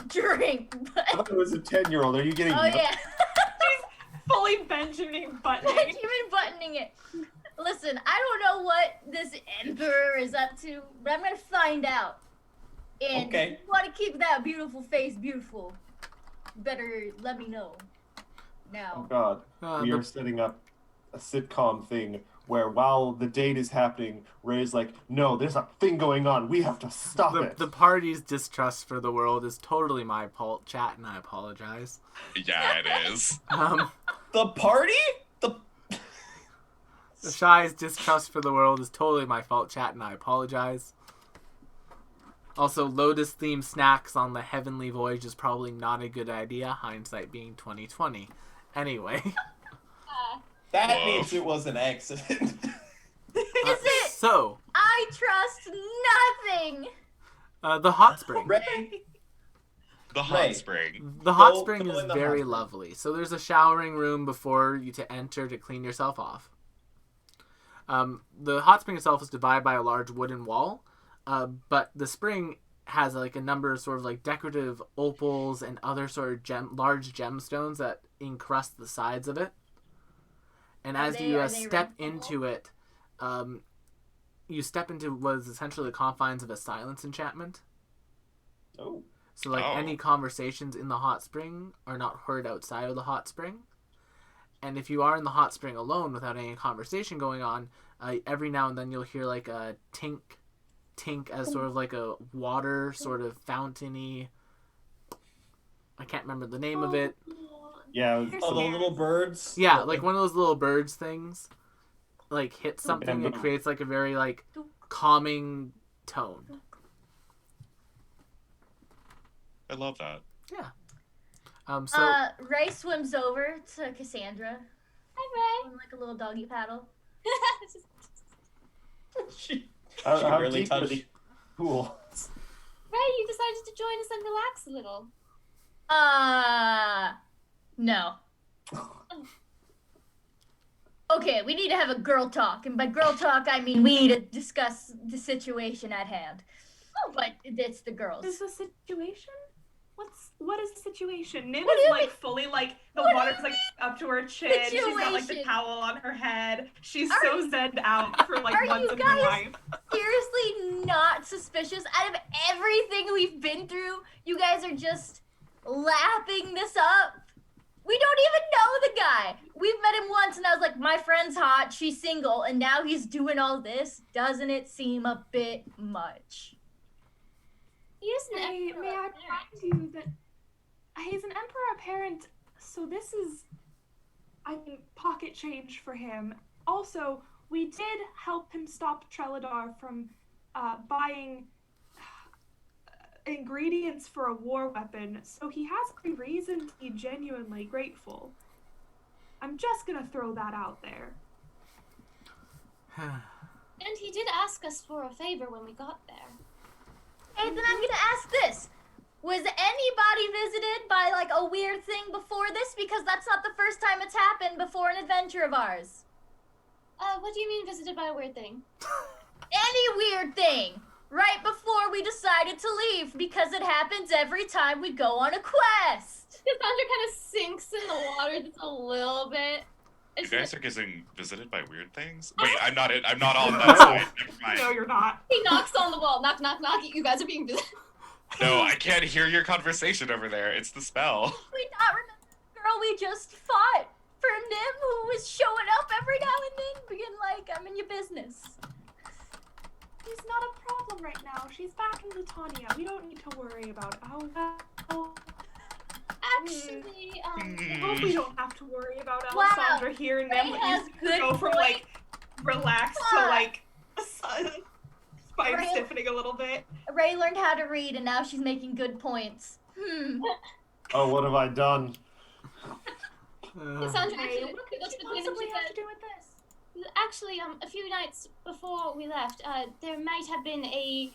drink, I but thought it was a 10-year-old. Are you getting oh yeah, Fully Benjamin Buttoning. even buttoning it. Listen, I don't know what this emperor is up to, but I'm gonna find out. And Okay. if you want to keep that beautiful face beautiful, you better let me know. Oh Now, god. We are setting up a sitcom thing where while the date is happening, Ray's like, no, there's a thing going on. We have to stop it. The party's distrust for the world is totally my fault, chat, and I apologize. Yeah, it is. The party? The The Shy's distrust for the world is totally my fault, chat, and I apologize. Also, Lotus-themed snacks on the heavenly voyage is probably not a good idea, hindsight being 2020. Anyway. that Whoa. means it was an accident. is it? So, I trust nothing. the hot spring. Ray, The hot Right. spring. The hot Go- spring go is in the very hot spring. lovely. So there's a showering room before you to enter to clean yourself off. The hot spring itself is divided by a large wooden wall, but the spring has like a number of sort of like decorative opals and other sort of large gemstones that encrust the sides of it. And Are as they- you are they step red into it, you step into what is essentially the confines of a silence enchantment. Oh. So, like, Oh. any conversations in the hot spring are not heard outside of the hot spring. And if you are in the hot spring alone without any conversation going on, every now and then you'll hear, like, a tink as sort of like a water sort of fountainy. I can't remember the name of it. Yeah. Oh, the little birds. Yeah, like one of those little birds things. Like, hit something, it Yeah. creates, like, a very, like, calming tone. I love that. So, Ray swims over to Cassandra. Hi, On like a little doggy paddle. Ray. She How really deep are touched. the pools? Ray, you decided to join us and relax a little. No. Okay, we need to have a girl talk, and by girl talk I mean we need to discuss the situation at hand. Oh, but it's the girls. Is the situation? What is the situation? Nim What do is you like mean? fully like the What do water's you like up to her chin. She's got like the Situation. towel on her head. She's Are so you- zenned out for like are once you in her guys- life. Seriously not suspicious? Out of everything we've been through, you guys are just lapping this up? We don't even know the guy. We've met him once and I was like, my friend's hot, she's single, and now he's doing all this. Doesn't it seem a bit much? He is an May emperor I apparent. remind you that he's an emperor apparent, so this is, I mean, pocket change for him. Also, we did help him stop Treladar from buying ingredients for a war weapon, so he has every reason to be genuinely grateful. I'm just gonna throw that out there. And he did ask us for a favor when we got there. Hey, then I'm gonna ask this. Was anybody visited by, like, a weird thing before this? Because that's not the first time it's happened before an adventure of ours. What do you mean visited by a weird thing? Any weird thing! Right before we decided to leave, because it happens every time we go on a quest! Cassandra kind of sinks in the water just a little bit. You guys are getting visited by weird things? Wait, I'm not on that side. Never mind. No, you're not. He knocks on the wall. Knock, knock, knock. You guys are being visited. No, I can't hear your conversation over there. It's the spell. We not remember the girl we just fought for Nim, who was showing up every now and then, being like, I'm in your business. He's not a problem right now. She's back in Lutania. We don't need to worry about it. Oh, Actually, I hope we don't have to worry about Wow. Alessandra here and then. Ray has good Go from, like, relaxed to, Fuck. like, spine Ray- stiffening a little bit. Ray learned how to read, and now she's making good points. Oh, what have I done? Cassandra, Ray, actually, what could that's you the thing possibly she have said. to do with this? Actually, a few nights before we left, there might have been a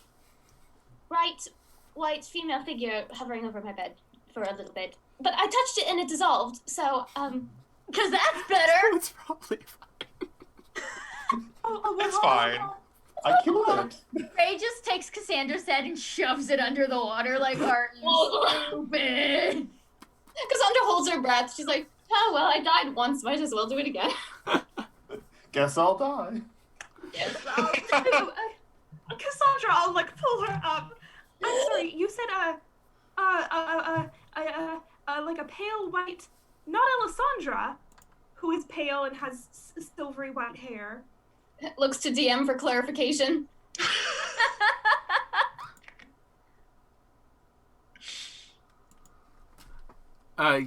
bright white female figure hovering over my bed for a little bit. But I touched it and it dissolved, so, Because that's better. It's probably fine. It's fine. I killed it. Ray just takes Cassandra's head and shoves it under the water like, are you stupid? Cassandra holds her breath. She's like, oh, well, I died once, might as well do it again. Guess I'll die. Cassandra, I'll, like, pull her up. I'm sorry, you said, like a pale white, not Alessandra, who is pale and has silvery white hair. Looks to DM for clarification.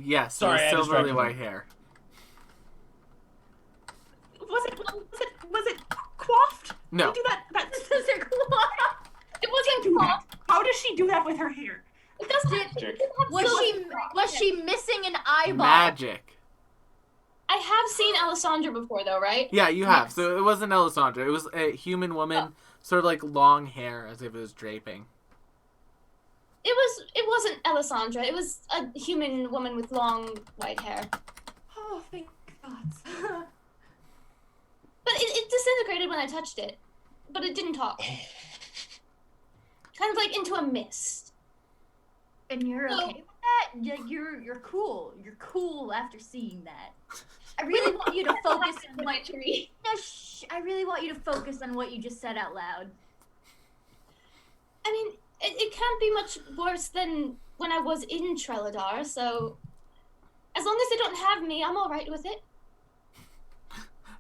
Yes, Sorry, I silverly distracted white you. hair. Was it coiffed? No. Do that. It wasn't cropped. How does she do that with her hair? It doesn't Magic. Was she missing an eyeball? Magic. I have seen Alessandra before, though, right? Yeah, you have. Yes. So it wasn't Alessandra. It was a human woman, sort of like long hair, as if it was draping. It wasn't Alessandra. It was a human woman with long white hair. Oh, thank God. But it disintegrated when I touched it. But it didn't talk. Kind of like into a mist. And you're No. okay with that? Yeah, you're cool. You're cool after seeing that. I really want you to focus on My what. tree. No, shh. I really want you to focus on what you just said out loud. I mean, it can't be much worse than when I was in Treladar, so as long as they don't have me, I'm alright with it.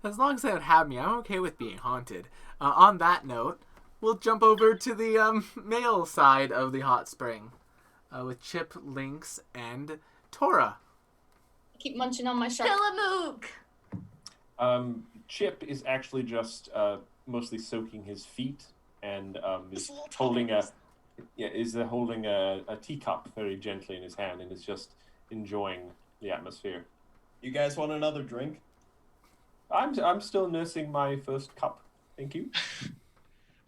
As long as they don't have me, I'm okay with being haunted. On that note, we'll jump over to the male side of the hot spring with Chip, Lynx, and Tora. I keep munching on my shark. Tillamook! Chip is actually just mostly soaking his feet and is This little holding toddler. holding a teacup very gently in his hand and is just enjoying the atmosphere. You guys want another drink? I'm still nursing my first cup. Thank you.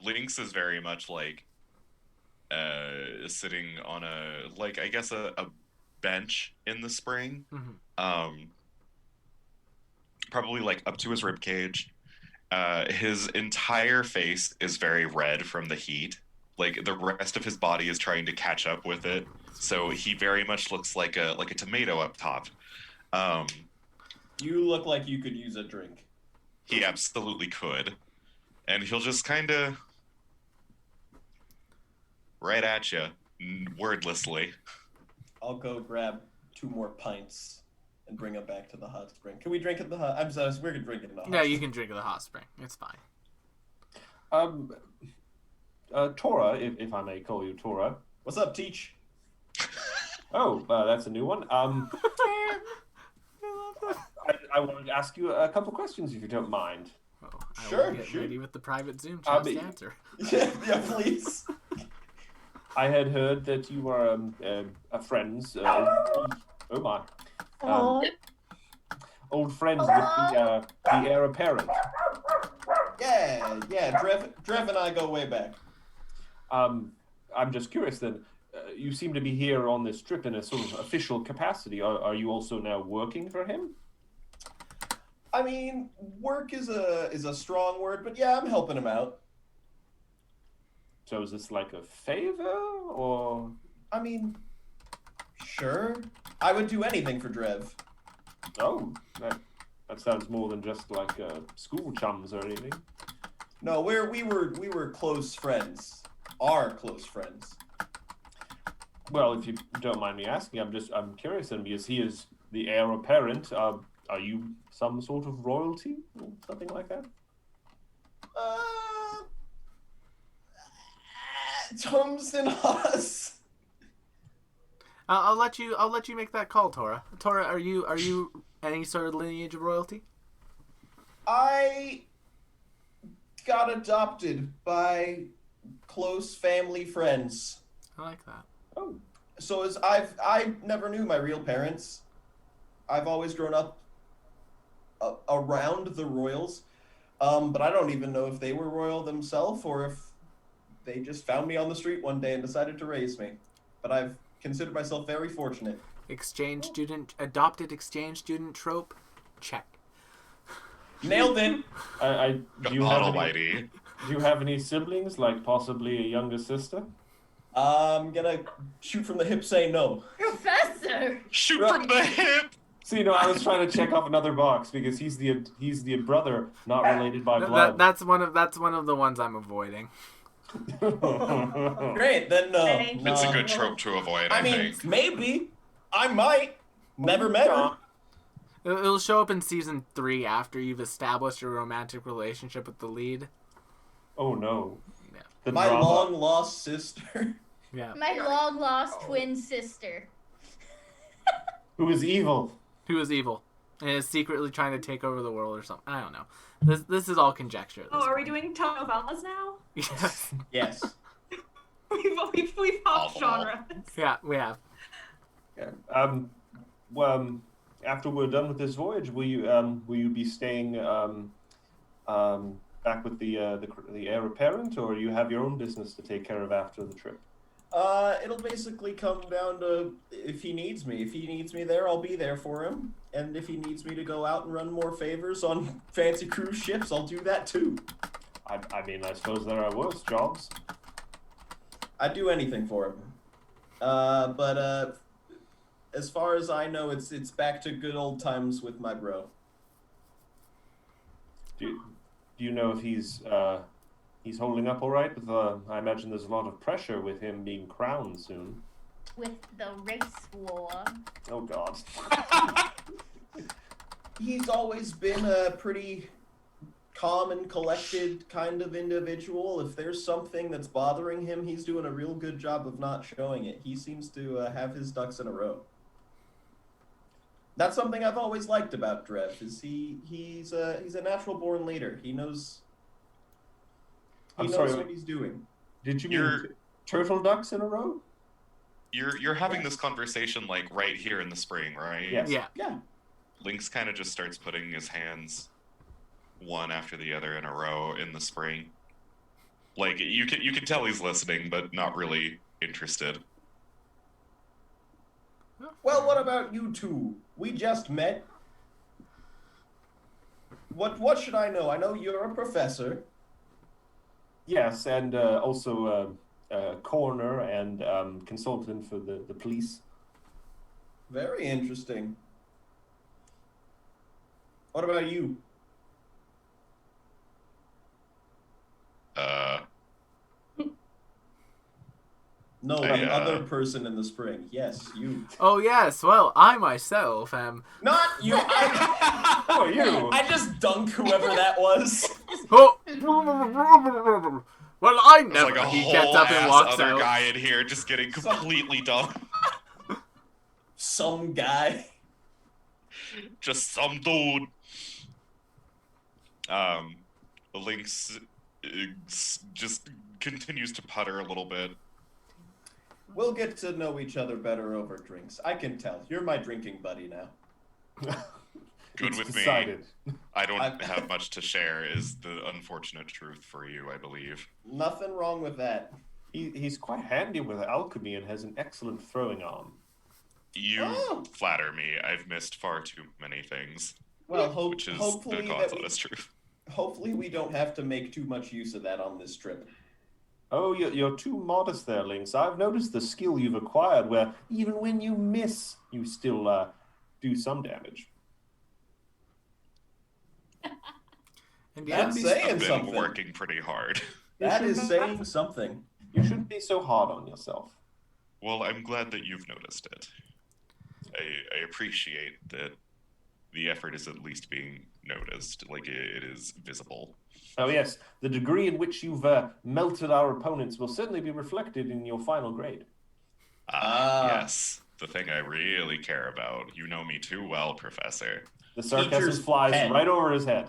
Lynx is very much like sitting on a bench in the spring. Mhm. Probably like up to his rib cage. His entire face is very red from the heat. Like the rest of his body is trying to catch up with it. So he very much looks like a tomato up top. You look like you could use a drink. He absolutely could. And he'll just kind of right at you, wordlessly. I'll go grab 2 more pints and bring them back to the hot spring. Can we drink at the hot? I'm sorry, we can drink it in the hot. No, you spring. can drink at the hot spring. It's fine. Tora, if I may call you Tora. What's up, Teach? Oh, that's a new one. I wanted to ask you a couple questions if you don't mind. Oh, I Sure, will get sure. ready with the private Zoom chat to but- answer. yeah, please. I had heard that you were friends. Oh my. Old friends with the heir apparent. Yeah. Drev and I go way back. I'm just curious then. You seem to be here on this trip in a sort of official capacity. Are you also now working for him? I mean, work is a strong word, but yeah, I'm helping him out. So is this like a favor, or? I mean, sure. I would do anything for Drev. Oh, that sounds more than just like school chums or anything. No, we were close friends. Are close friends. Well, if you don't mind me asking, I'm curious, and because he is the heir apparent, are you some sort of royalty or something like that? Tums and us. I'll let you make that call, Tora. Tora, are you any sort of lineage of royalty? I got adopted by close family friends. I like that. Oh, so I never knew my real parents. I've always grown up around the royals, but I don't even know if they were royal themselves or if they just found me on the street one day and decided to raise me. But I've considered myself very fortunate. Adopted exchange student trope, check. Nailed it. Do you have any, do you have any siblings, like possibly a younger sister? I'm gonna shoot from the hip, say no. Professor! Shoot from the hip! See, no, I was trying to check off another box because he's the brother, not related by blood. That's one of the ones I'm avoiding. Great, then Thank It's a no. good trope to avoid, I I mean, think. maybe. I might. Never met her. It'll show up in season 3 after you've established a romantic relationship with the lead. Oh no. Yeah. The My drama. long lost sister. Yeah. My long lost twin sister. Who is evil? Who is evil and is secretly trying to take over the world or something. I don't know. This is all conjecture. At this Oh, are we point. doing telenovelas now? Yes. Yes. We've hopped Awful. genre. Yeah, we have. Yeah. Well, after we're done with this voyage, will you be staying back with the heir apparent, or you have your own business to take care of after the trip? It'll basically come down to if he needs me. If he needs me there, I'll be there for him. And if he needs me to go out and run more favors on fancy cruise ships, I'll do that too. I mean, I suppose there are worse jobs. I'd do anything for him. But as far as I know, it's back to good old times with my bro. Do you know if he's holding up all right? With I imagine there's a lot of pressure with him being crowned soon. With the race war. Oh God. He's always been a pretty calm and collected kind of individual. If there's something that's bothering him, he's doing a real good job of not showing it. He seems to have his ducks in a row. That's something I've always liked about Drev. Is he's a natural born leader. He knows. He I'm knows sorry. what he's doing. Did you You're- mean turtle ducks in a row? You're having this conversation like right here in the spring, right? Yes. Yeah. Yeah. Lynx kind of just starts putting his hands one after the other in a row in the spring. Like you can tell he's listening, but not really interested. Well, what about you two? We just met. What should I know? I know you're a professor. Yes, and also coroner and consultant for the police. Very interesting. What about you? No, I, the other person in the spring. Yes, you. Oh yes. Well, I myself am. Not you. Who are you? I just dunk whoever that was. Oh. Well, I There's never. like a He whole gets up and ass walks other out. guy in here just getting completely dumb. Some guy. Just some dude. The Lynx just continues to putter a little bit. We'll get to know each other better over drinks. I can tell. You're my drinking buddy now. Good It's with decided. me. I don't have much to share, is the unfortunate truth for you, I believe. Nothing wrong with that. He's quite handy with alchemy and has an excellent throwing arm. You Oh. flatter me. I've missed far too many things, Well, which is hopefully the that God's we, honest truth. hopefully we don't have to make too much use of that on this trip. Oh, you're too modest there, Lynx. I've noticed the skill you've acquired where even when you miss, you still do some damage. And That's yeah, saying I've been something. working pretty hard. That is shouldn't- saying something. You shouldn't be so hard on yourself. Well, I'm glad that you've noticed it. I appreciate that the effort is at least being noticed, like it is visible. Oh, yes. The degree in which you've melted our opponents will certainly be reflected in your final grade. Yes, the thing I really care about. You know me too well, Professor. The sarcasm Teacher's flies pet. right over his head.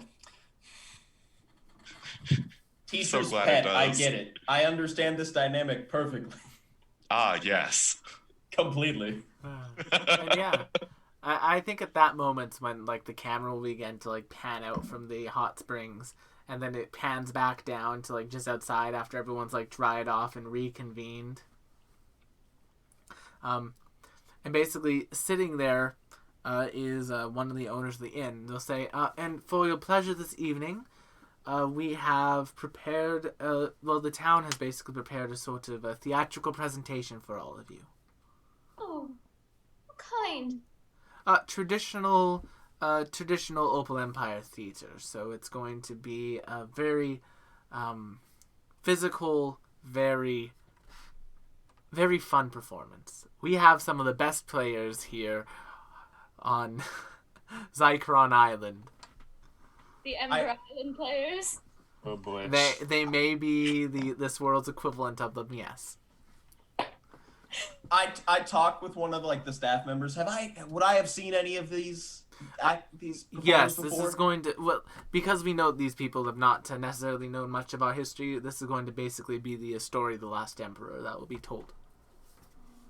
Teacher's glad pet, it I does. get it. I understand this dynamic perfectly. Yes. Completely. and yeah. I think at that moment when like the camera will begin to like pan out from the hot springs, and then it pans back down to like just outside after everyone's like dried off and reconvened. And basically sitting there is one of the owners of the inn. They'll say, and for your pleasure this evening, we have prepared, well, the town has basically prepared a sort of a theatrical presentation for all of you. Oh, what kind? Traditional Opal Empire theater. So it's going to be a very physical, very, very fun performance. We have some of the best players here on Zychron Island. The Ember Island players. Oh, boy. They may be this world's equivalent of them, yes. I talked with one of like the staff members. Would I have seen any of these Yes, performers this before? is going to, well, because we know these people have not necessarily known much about history, this is going to basically be the story of the last emperor that will be told.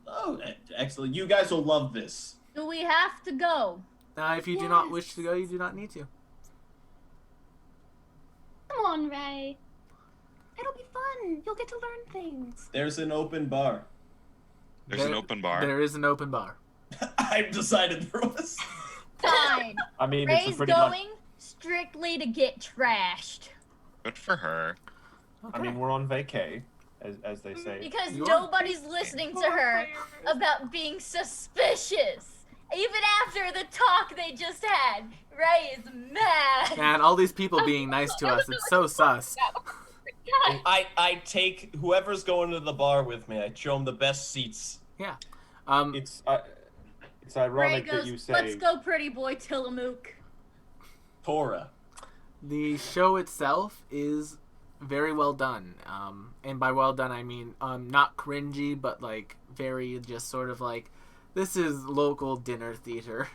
Oh, excellent. You guys will love this. Do we have to go? If you do not wish to go, you do not need to. Come on, Ray. It'll be fun. You'll get to learn things. There's an open bar. There's an open bar. There is an open bar. I've decided there was. Fine. I mean, it's a Ray's pretty much... going strictly to get trashed. Good for her. I mean, we're on vacay, as they say. Because You are- nobody's listening to her about being suspicious. Even after the talk they just had, Ray is mad. And all these people being nice to us, it's so sus. I take whoever's going to the bar with me. I show them the best seats. It's Ray ironic goes, that you say... let's go, pretty boy Tillamook. Tora. The show itself is very well done. And by well done, I mean not cringy, but like very just sort of like, this is local dinner theater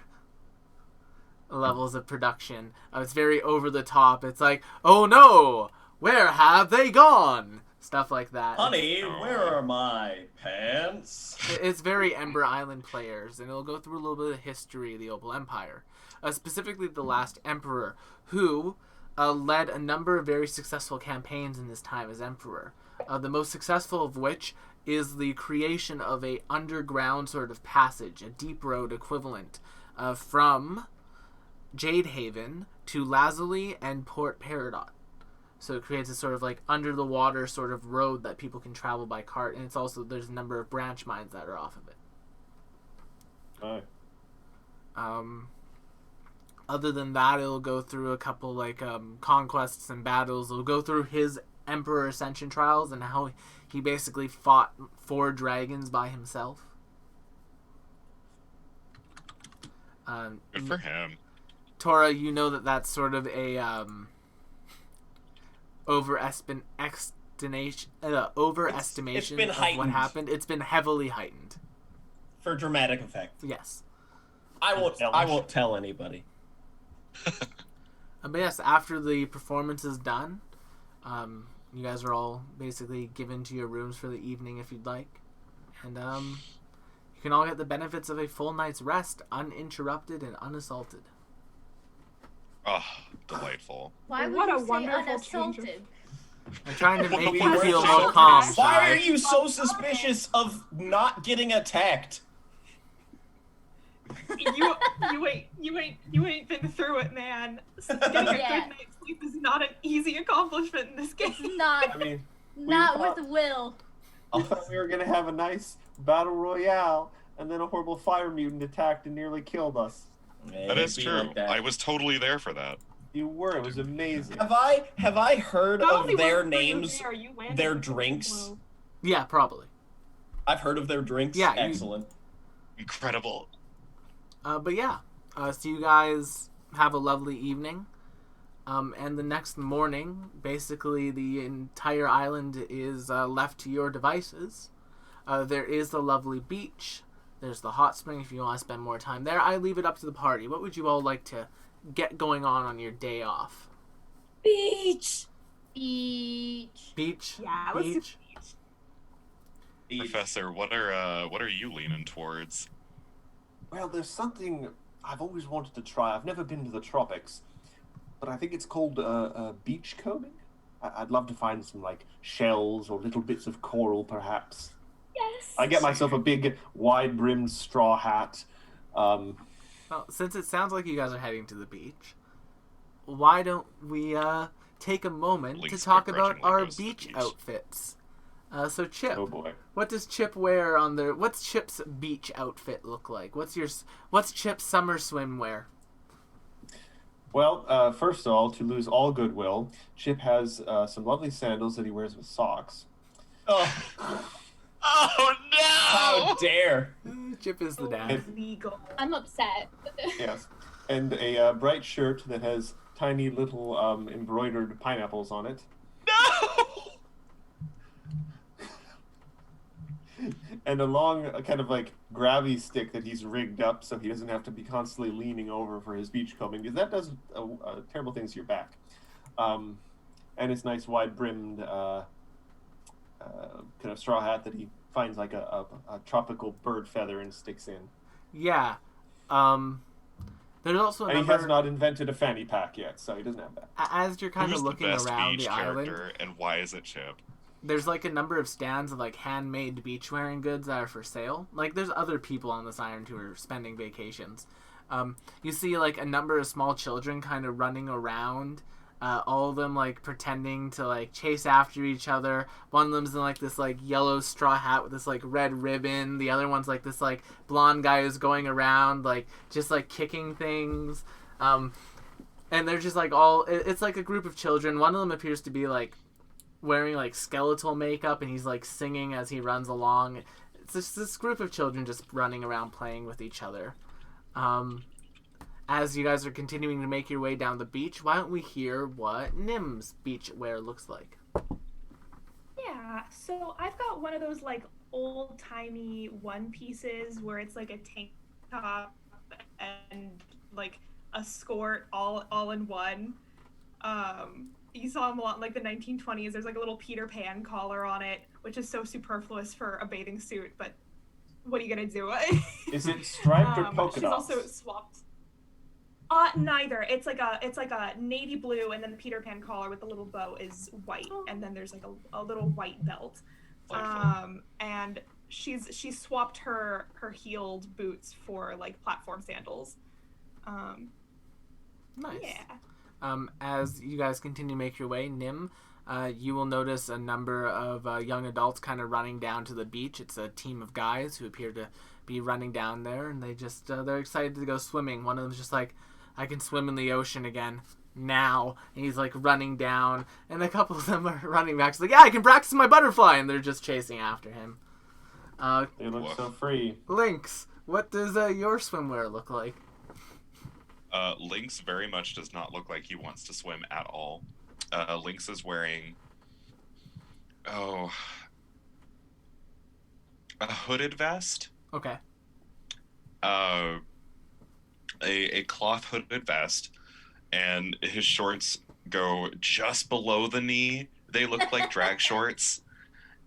levels of production. It's very over the top. It's like, oh no, where have they gone? Stuff like that. Honey, where are my pants? It's very Ember Island players, and it'll go through a little bit of history of the Opal Empire. Specifically the last emperor, who led a number of very successful campaigns in his time as emperor. The most successful of which is the creation of a underground sort of passage, a deep road equivalent, from Jadehaven to Lazuli and Port Peridot. So it creates a sort of like under the water sort of road that people can travel by cart, and it's also, there's a number of branch mines that are off of it. Oh. Other than that, it'll go through a couple like conquests and battles. It'll go through his Emperor Ascension trials and how he basically fought 4 dragons by himself. Good for him. Tora, you know that that's sort of a overestimation It's been of what heightened. happened. It's been heavily heightened. For dramatic effect. Yes. I won't tell anybody. But yes, after the performance is done, you guys are all basically given to your rooms for the evening if you'd like. And you can all get the benefits of a full night's rest, uninterrupted and unassaulted. Oh, delightful. Why would What you a say wonderful unassaulted? I'm trying to make We you were feel so- more calm, Why are Shy. you so suspicious of not getting attacked? You ain't been through it, man. Getting a Yeah. good night's sleep is not an easy accomplishment in this game. It's not, I mean, not thought- with will. I thought we were gonna have a nice battle royale, and then a horrible fire mutant attacked and nearly killed us. That is true. I was totally there for that. You were. It was amazing. Have I heard Not of only their were you names, there, you landed their in the drinks? blow. Yeah, probably. I've heard of their drinks. Yeah, you- Excellent. Incredible. But yeah, so you guys have a lovely evening. And the next morning, basically the entire island is left to your devices. There is the lovely beach. There's the hot spring if you want to spend more time there. I leave it up to the party. What would you all like to get going on your day off? Beach. Beach. Beach? Yeah, let's do Beach? Professor, what are you leaning towards? Well, there's something I've always wanted to try. I've never been to the tropics, but I think it's called beach combing. I'd love to find some like shells or little bits of coral, perhaps. Yes. I get myself a big, wide-brimmed straw hat. Well, since it sounds like you guys are heading to the beach, why don't we take a moment to Lynx talk about begrudgingly our goes to the beach beach. outfits? So Chip, Oh boy. what does Chip wear on their? What's Chip's beach outfit look like? What's Chip's summer swimwear? Well, first of all, to lose all goodwill, Chip has some lovely sandals that he wears with socks. Oh, Oh how no! dare! Chip is the dad. Illegal. I'm upset. Yes. And a bright shirt that has tiny little embroidered pineapples on it. No! And a long kind of like grabby stick that he's rigged up so he doesn't have to be constantly leaning over for his beach combing, because that does terrible things to your back. And his nice wide brimmed kind of straw hat that he finds like a tropical bird feather and sticks in. Yeah. There's also a And he number. has not invented a fanny pack yet, so he doesn't have that. As you're kind Who's of looking the best around beach the island, character, and why is it Chip? there's like a number of stands of like handmade beach wearing goods that are for sale. Like there's other people on this island who are spending vacations. You see like a number of small children kind of running around, all of them like pretending to like chase after each other. One of them's in like this like yellow straw hat with this like red ribbon. The other one's like this like blonde guy who's going around like just like kicking things. And they're just like it's like a group of children. One of them appears to be like wearing like skeletal makeup and he's like singing as he runs along. It's just this group of children just running around playing with each other. As you guys are continuing to make your way down the beach, why don't we hear what Nim's beach wear looks like? Yeah, so I've got one of those like old timey one pieces where it's like a tank top and like a skirt all in one. You saw them a lot in like the 1920s. There's like a little Peter Pan collar on it, which is so superfluous for a bathing suit, but what are you gonna do? Is it striped or polka She's dots? also swapped. Neither. It's like a navy blue, and then the Peter Pan collar with the little bow is white, and then there's like a little white belt. Delightful. And she's swapped her heeled boots for like platform sandals. Nice. Yeah. As you guys continue to make your way, Nim, you will notice a number of young adults kind of running down to the beach. It's a team of guys who appear to be running down there, and they just they're excited to go swimming. One of them's just like, I can swim in the ocean again now, and he's like running down, and a couple of them are running back. He's like, yeah, I can practice my butterfly, and they're just chasing after him. They look Woof. so free. Lynx, what does your swimwear look like? Lynx very much does not look like he wants to swim at all. Lynx is wearing, a hooded vest. Okay. A cloth hooded vest, and his shorts go just below the knee. They look like drag shorts,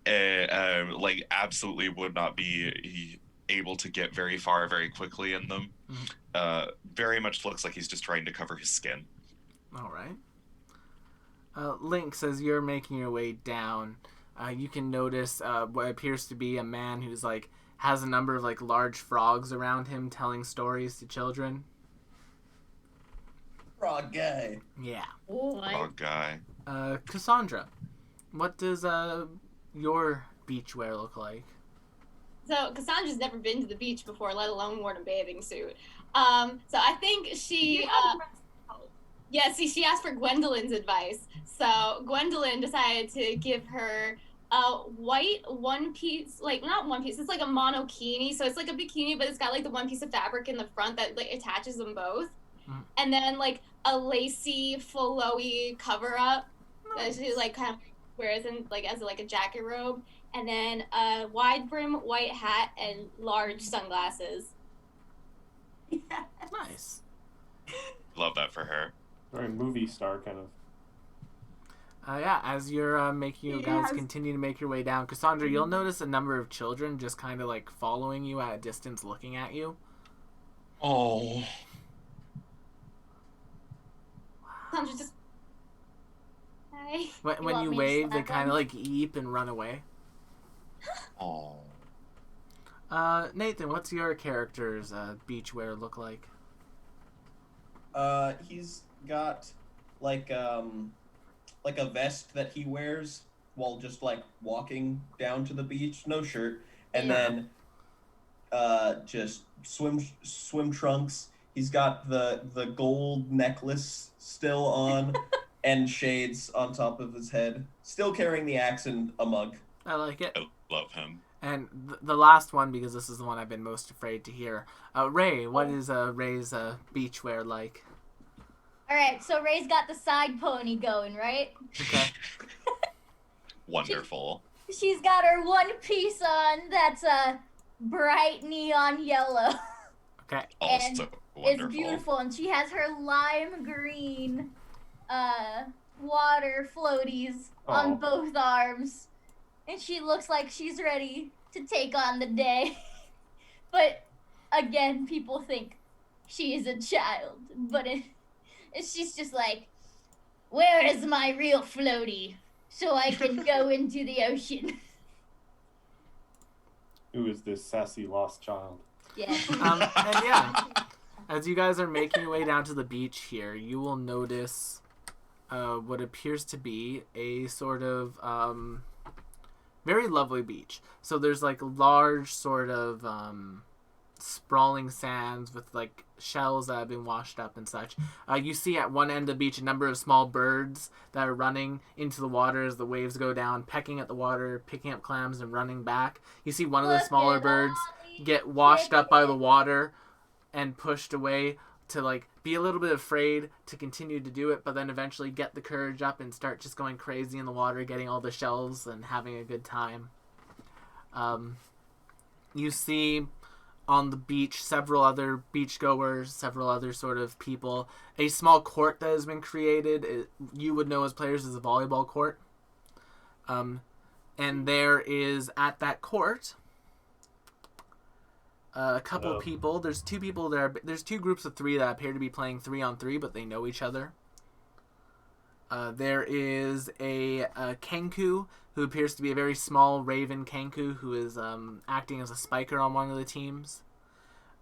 like absolutely would not be able to get very far very quickly in them. Very much looks like he's just trying to cover his skin. All right. Lynx, as you're making your way down, you can notice what appears to be a man who's like has a number of like large frogs around him telling stories to children. Frog guy. Yeah. Frog guy. Cassandra, what does your beachwear look like? So Cassandra's never been to the beach before, let alone worn a bathing suit. So I think she, she asked for Gwendolyn's advice. So Gwendolyn decided to give her a white one piece, like not one piece, it's like a monokini. So it's like a bikini, but it's got like the one piece of fabric in the front that like attaches them both. And then like a lacy, flowy cover up that she like kind of wears in like as like a jacket robe. And then a wide brim white hat and large sunglasses. Nice. Love that for her. Very movie star kind of. Yeah, as you're making you guys continue to make your way down, Cassandra, you'll notice a number of children just kind of like following you at a distance, looking at you. Oh. Cassandra just. Hi. When you wave, they kind of like eep and run away. Oh. Nathan, what's your character's beachwear look like? He's got like a vest that he wears while just like walking down to the beach, no shirt, and then just swim trunks. He's got the gold necklace still on and shades on top of his head, still carrying the axe and a mug. I like it. I love him. And the last one, because this is the one I've been most afraid to hear. Ray, what is Ray's beachwear like? All right, so Ray's got the side pony going, right? Okay. Wonderful. She's got her one piece on that's bright neon yellow. Okay. Also wonderful. It's beautiful, and she has her lime green water floaties on both arms. And she looks like she's ready to take on the day. But again, people think she is a child. But she's just like, where is my real floaty so I can go into the ocean? Who is this sassy lost child? Yeah. And yeah, as you guys are making your way down to the beach here, you will notice what appears to be a sort of very lovely beach. So there's like large sort of sprawling sands with like shells that have been washed up and such. You see at one end of the beach a number of small birds that are running into the water as the waves go down, pecking at the water, picking up clams and running back. You see one of the smaller birds get washed up by the water and pushed away to like be a little bit afraid to continue to do it, but then eventually get the courage up and start just going crazy in the water, getting all the shells and having a good time. You see on the beach several other beachgoers, several other sort of people. A small court that has been created, you would know as players as a volleyball court. And there is at that court a couple of people. There's two people there. There's two groups of three that appear to be playing 3-on-3, but they know each other. There is a Kenku, who appears to be a very small raven Kenku, who is acting as a spiker on one of the teams.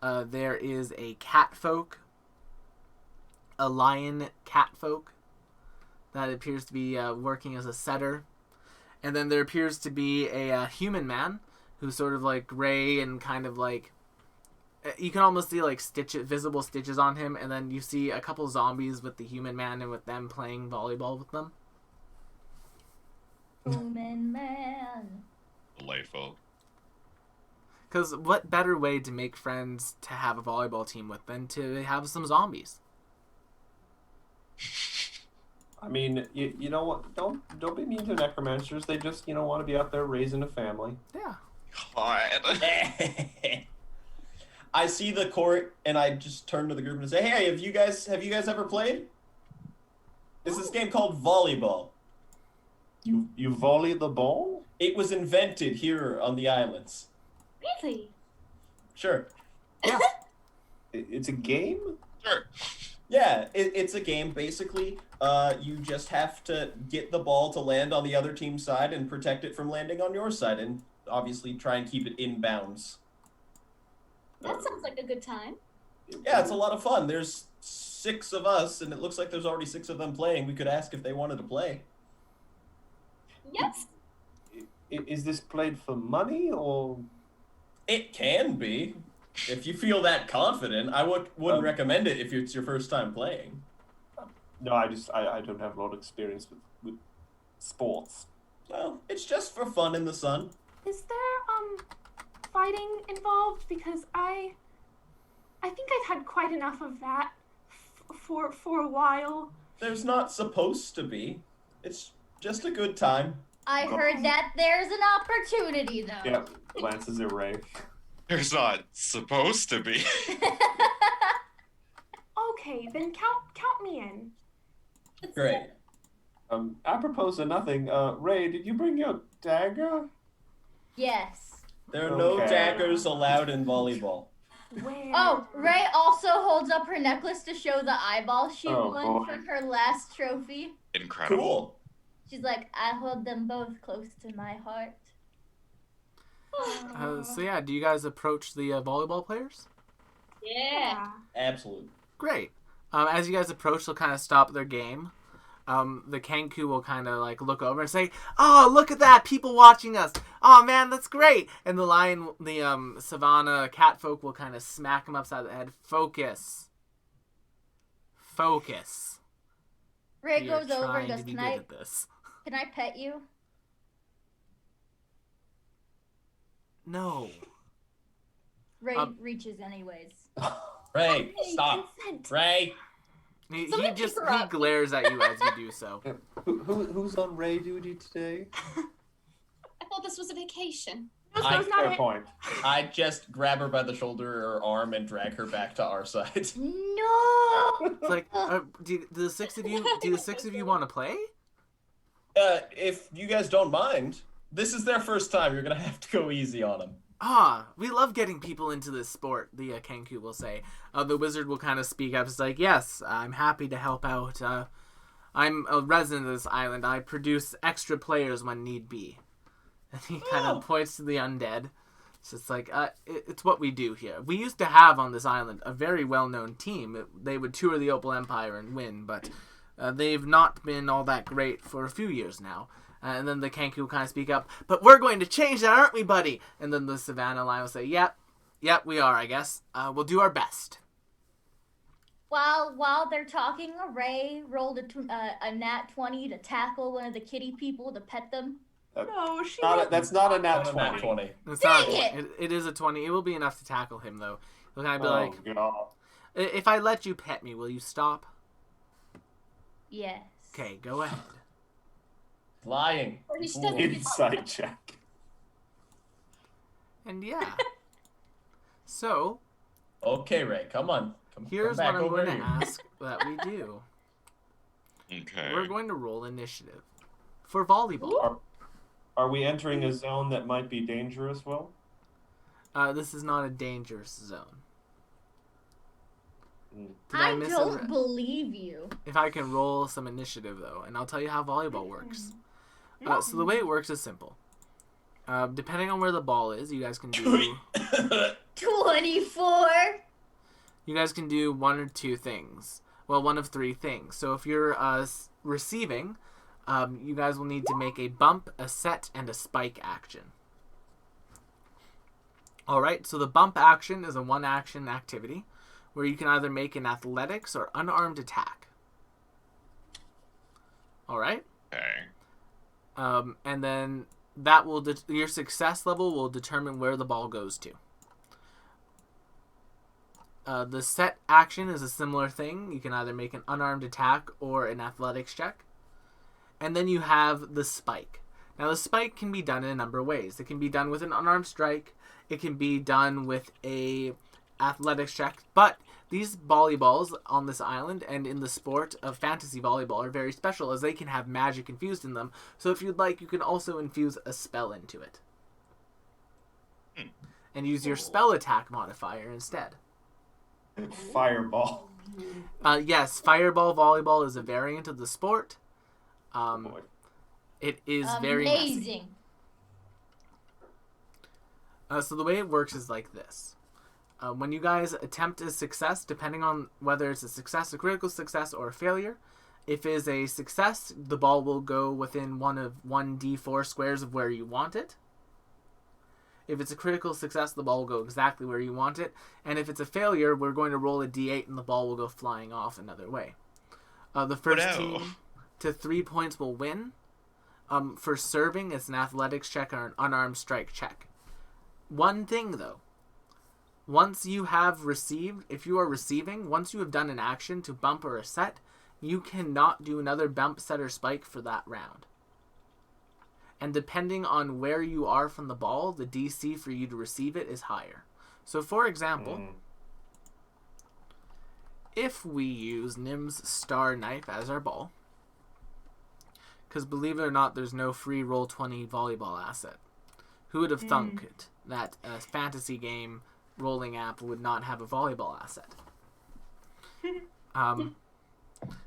There is a catfolk, a lion catfolk, that appears to be working as a setter. And then there appears to be a human man, who's sort of like gray and kind of like, you can almost see like visible stitches on him, and then you see a couple zombies with the human man and with them playing volleyball with them. Human man. Delightful. Because what better way to make friends to have a volleyball team with than to have some zombies? I mean, you know what? Don't be mean to necromancers. They just want to be out there raising a family. Yeah. God. I see the court and I just turn to the group and say, "Hey, have you guys ever played? It's this game called volleyball." You volley the ball? It was invented here on the islands. Really? Sure. Yeah. It's a game? Sure. Yeah, it's a game basically. You just have to get the ball to land on the other team's side and protect it from landing on your side, and obviously try and keep it in bounds. That sounds like a good time. Yeah, it's a lot of fun. There's 6 of us, and it looks like there's already 6 of them playing. We could ask if they wanted to play. Yes. Is this played for money or? It can be. If you feel that confident, I wouldn't recommend it if it's your first time playing. No, I don't have a lot of experience with sports. Well, it's just for fun in the sun. Is there fighting involved? Because I think I've had quite enough of that for a while. There's not supposed to be. It's just a good time. I heard that there's an opportunity, though. Yeah, glances at Ray. There's not supposed to be. Okay, then count me in. Great. Apropos of nothing, Ray, did you bring your dagger? Yes. There are no Okay. daggers allowed in volleyball. Where? Oh, Ray also holds up her necklace to show the eyeball she Oh, won boy. for her last trophy. Incredible. Cool. She's like, I hold them both close to my heart. So yeah, do you guys approach the volleyball players? Yeah. Absolutely. Great. As you guys approach, they'll kind of stop their game. The Kenku will kind of like look over and say, "Oh, look at that! People watching us! Oh man, that's great!" And the Savannah catfolk will kind of smack him upside the head. Focus. Ray You're goes over and trying goes, to be can good I at this. pet you? No. Ray Um, reaches anyways. Ray, stop. Consent. Ray. He Somebody just pick her he up. glares at you as you do so. Who's on Ray duty today? I thought this was a vacation. That's not Fair it. point. I just grab her by the shoulder or arm and drag her back to our side. No! It's like, do the six of you want to play? If you guys don't mind, this is their first time. You're gonna have to go easy on them. We love getting people into this sport, the Kenku will say. The wizard will kind of speak up. It's like, yes, I'm happy to help out. I'm a resident of this island. I produce extra players when need be. And he kind of points to the undead. It's just like, it's what we do here. We used to have on this island a very well-known team. They would tour the Opal Empire and win, but they've not been all that great for a few years now. And then the Kenku will kind of speak up, but we're going to change that, aren't we, buddy? And then the Savannah Lion will say, yep, we are, I guess. We'll do our best. While they're talking, Ray rolled a nat 20 to tackle one of the kitty people to pet them. No, she. That's not a nat Not a 20. nat 20. It's not a Dang 20. It is a 20. It will be enough to tackle him, though. He'll kind of be Oh, like, God. if I let you pet me, will you stop? Yes. Okay, go ahead. Lying. Or he should Fool. have- Insight check. And yeah. So, Okay, Ray, come on. Come here's back what I'm over going to here. ask that we do. Okay. We're going to roll initiative for volleyball. Are we entering a zone that might be dangerous, Will? This is not a dangerous zone. Mm. Did I miss don't it? believe you. If I can roll some initiative, though, and I'll tell you how volleyball works. So the way it works is simple. Depending on where the ball is, you guys can do 24. you guys can do one or two things. Well, one of three things. So if you're receiving, you guys will need to make a bump, a set, and a spike action. Alright, so the bump action is a one-action activity where you can either make an athletics or unarmed attack. Alright? Okay. And then that will your success level will determine where the ball goes to. The set action is a similar thing. You can either make an unarmed attack or an athletics check. And then you have the spike. Now the spike can be done in a number of ways. It can be done with an unarmed strike. It can be done with a athletics check. But These volleyballs on this island and in the sport of fantasy volleyball are very special as they can have magic infused in them. So if you'd like, you can also infuse a spell into it. And use your spell attack modifier instead. Fireball. Yes, fireball volleyball is a variant of the sport. Boy. It is very messy. Amazing. So the way it works is like this. When you guys attempt a success, depending on whether it's a success, a critical success, or a failure, if it is a success, the ball will go within 1d4 squares of where you want it. If it's a critical success, the ball will go exactly where you want it. And if it's a failure, we're going to roll a d8 and the ball will go flying off another way. The first team to 3 points will win. For serving, it's an athletics check or an unarmed strike check. One thing, though. Once you have received, if you are receiving, once you have done an action to bump or a set, you cannot do another bump, set, or spike for that round. And depending on where you are from the ball, the DC for you to receive it is higher. So for example, if we use Nim's Star Knife as our ball, because believe it or not, there's no free Roll20 volleyball asset. Who would have thunk it that a fantasy game rolling app would not have a volleyball asset?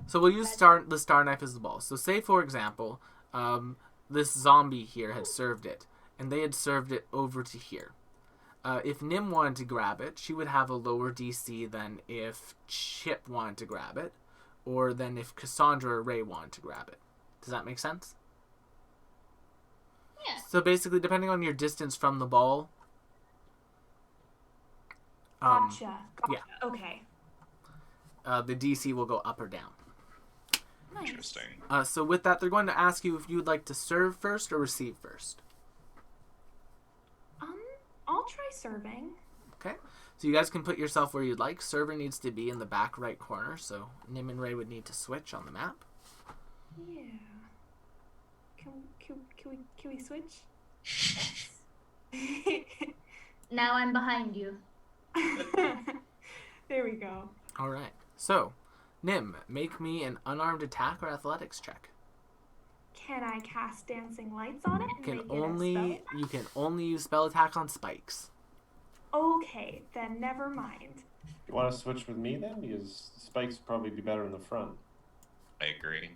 So we'll use the Star Knife as the ball. So say, for example, this zombie here had served it, and they had served it over to here. If Nim wanted to grab it, she would have a lower DC than if Chip wanted to grab it, or than if Cassandra or Ray wanted to grab it. Does that make sense? Yeah. So basically, depending on your distance from the ball... Gotcha. yeah. Okay. The DC will go up or down. Interesting. So with that, they're going to ask you if you would like to serve first or receive first. I'll try serving. Okay. So you guys can put yourself where you'd like. Server needs to be in the back right corner, so Nim and Ray would need to switch on the map. Yeah. Can we switch? Now I'm behind you. There we go. All right. So, Nim, make me an unarmed attack or athletics check. Can I cast dancing lights on it? And You make can it a only spell? you can only use spell attack on spikes. Okay, then never mind. You want to switch with me then? Because spikes would probably be better in the front. I agree.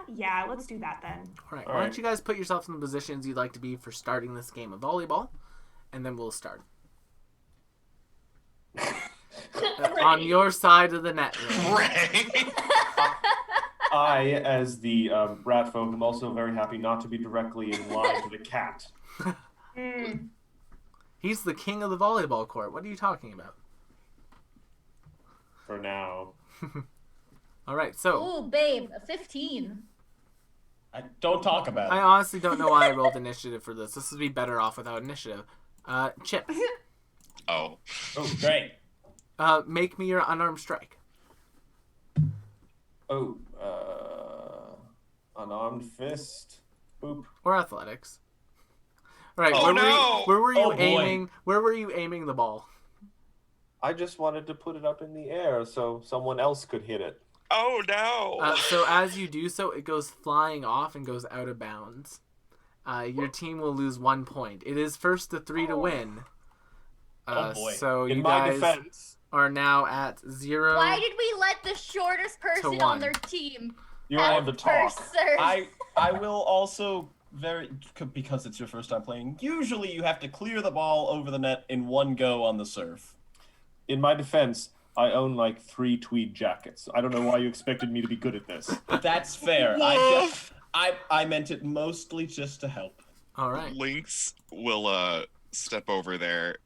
Yeah, let's do that then. All right. All Why right. don't you guys put yourselves in the positions you'd like to be for starting this game of volleyball, and then we'll start. On your side of the net. Ray. Ray! I, as the rat folk, am also very happy not to be directly in line to the cat. He's the king of the volleyball court. What are you talking about? For now. All right, so Oh, babe, a 15. Don't talk about I it. honestly don't know why I rolled initiative for this. This would be better off without initiative. Chip, Oh. Oh, great. make me your unarmed strike. Oh, unarmed fist. Boop. Or athletics. All right, Oh, no! where were you Oh, boy. aiming? Where were you aiming the ball? I just wanted to put it up in the air so someone else could hit it. Oh no! So as you do so, it goes flying off and goes out of bounds. Your team will lose 1 point. It is first to 3 to win. Oh, boy. So In you my guys defense, are now at 0. Why did we let the shortest person 1. on their team you have the talk. first serve? I will also because it's your first time playing. Usually, you have to clear the ball over the net in one go on the serve. In my defense, I own like 3 tweed jackets. I don't know why you expected me to be good at this. That's fair. I meant it mostly just to help. All right. Lynx will step over there,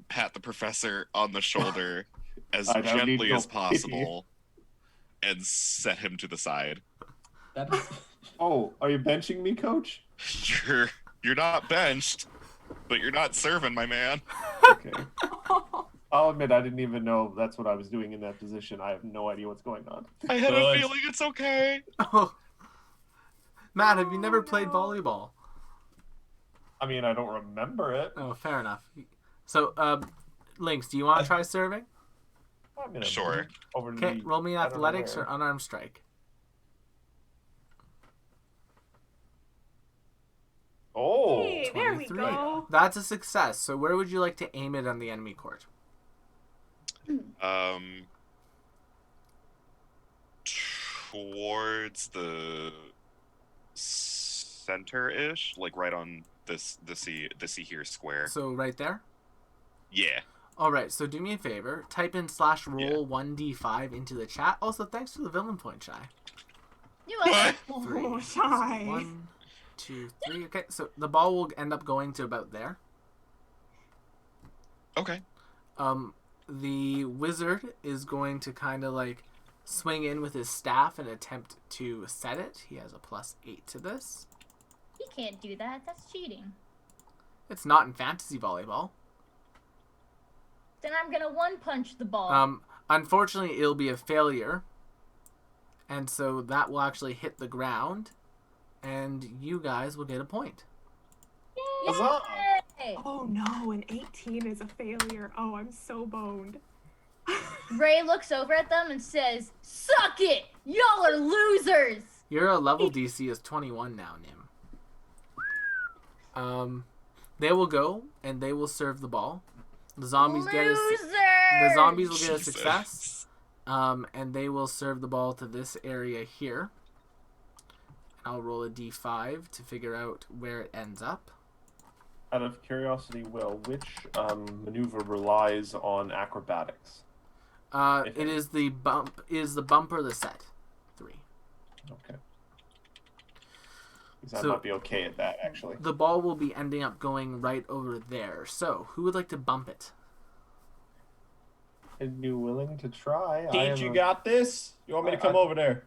pat the professor on the shoulder as I don't need gently no as possible, and set him to the side. That's Oh, are you benching me, coach? You're not benched, but you're not serving, my man. Okay. I'll admit I didn't even know that's what I was doing in that position. I have no idea what's going on. I had a Good. feeling it's okay. Oh. Matt, have you never played volleyball? I mean, I don't remember it. Oh, fair enough. So, Lynx, do you want to try serving? I'm gonna Sure. move over to Okay, the- roll me I don't know athletics or where. unarmed strike. Oh, Hey, there we 23. go. That's a success. So where would you like to aim it on the enemy court? Towards the center-ish, like right on the C here square. So right there? Yeah. All right, so do me a favor. Type in /roll 1d5 into the chat. Also, thanks for the villain point, Shy. You welcome. Oh, Shy. 1, 2, 3. Okay, so the ball will end up going to about there. Okay. The wizard is going to kind of like swing in with his staff and attempt to set it. He has a +8 to this. He can't do that. That's cheating. It's not in fantasy volleyball. Then I'm gonna one punch the ball. Unfortunately, it'll be a failure. And so that will actually hit the ground. And you guys will get a point. Huzzah! Yay! Oh no, an 18 is a failure. Oh, I'm so boned. Ray looks over at them and says, "Suck it! Y'all are losers!" Your level DC is 21 now, Nim. They will go and they will serve the ball. The zombies get the zombies will get a Jesus. success. And they will serve the ball to this area here. I'll roll a d5 to figure out where it ends up. Out of curiosity, Will, which maneuver relies on acrobatics? It is the bump or the set 3. Okay. Because So- I might be okay at that, actually. The ball will be ending up going right over there. So who would like to bump it? I'd be willing to try. Pete, you got this? You want me to come over there?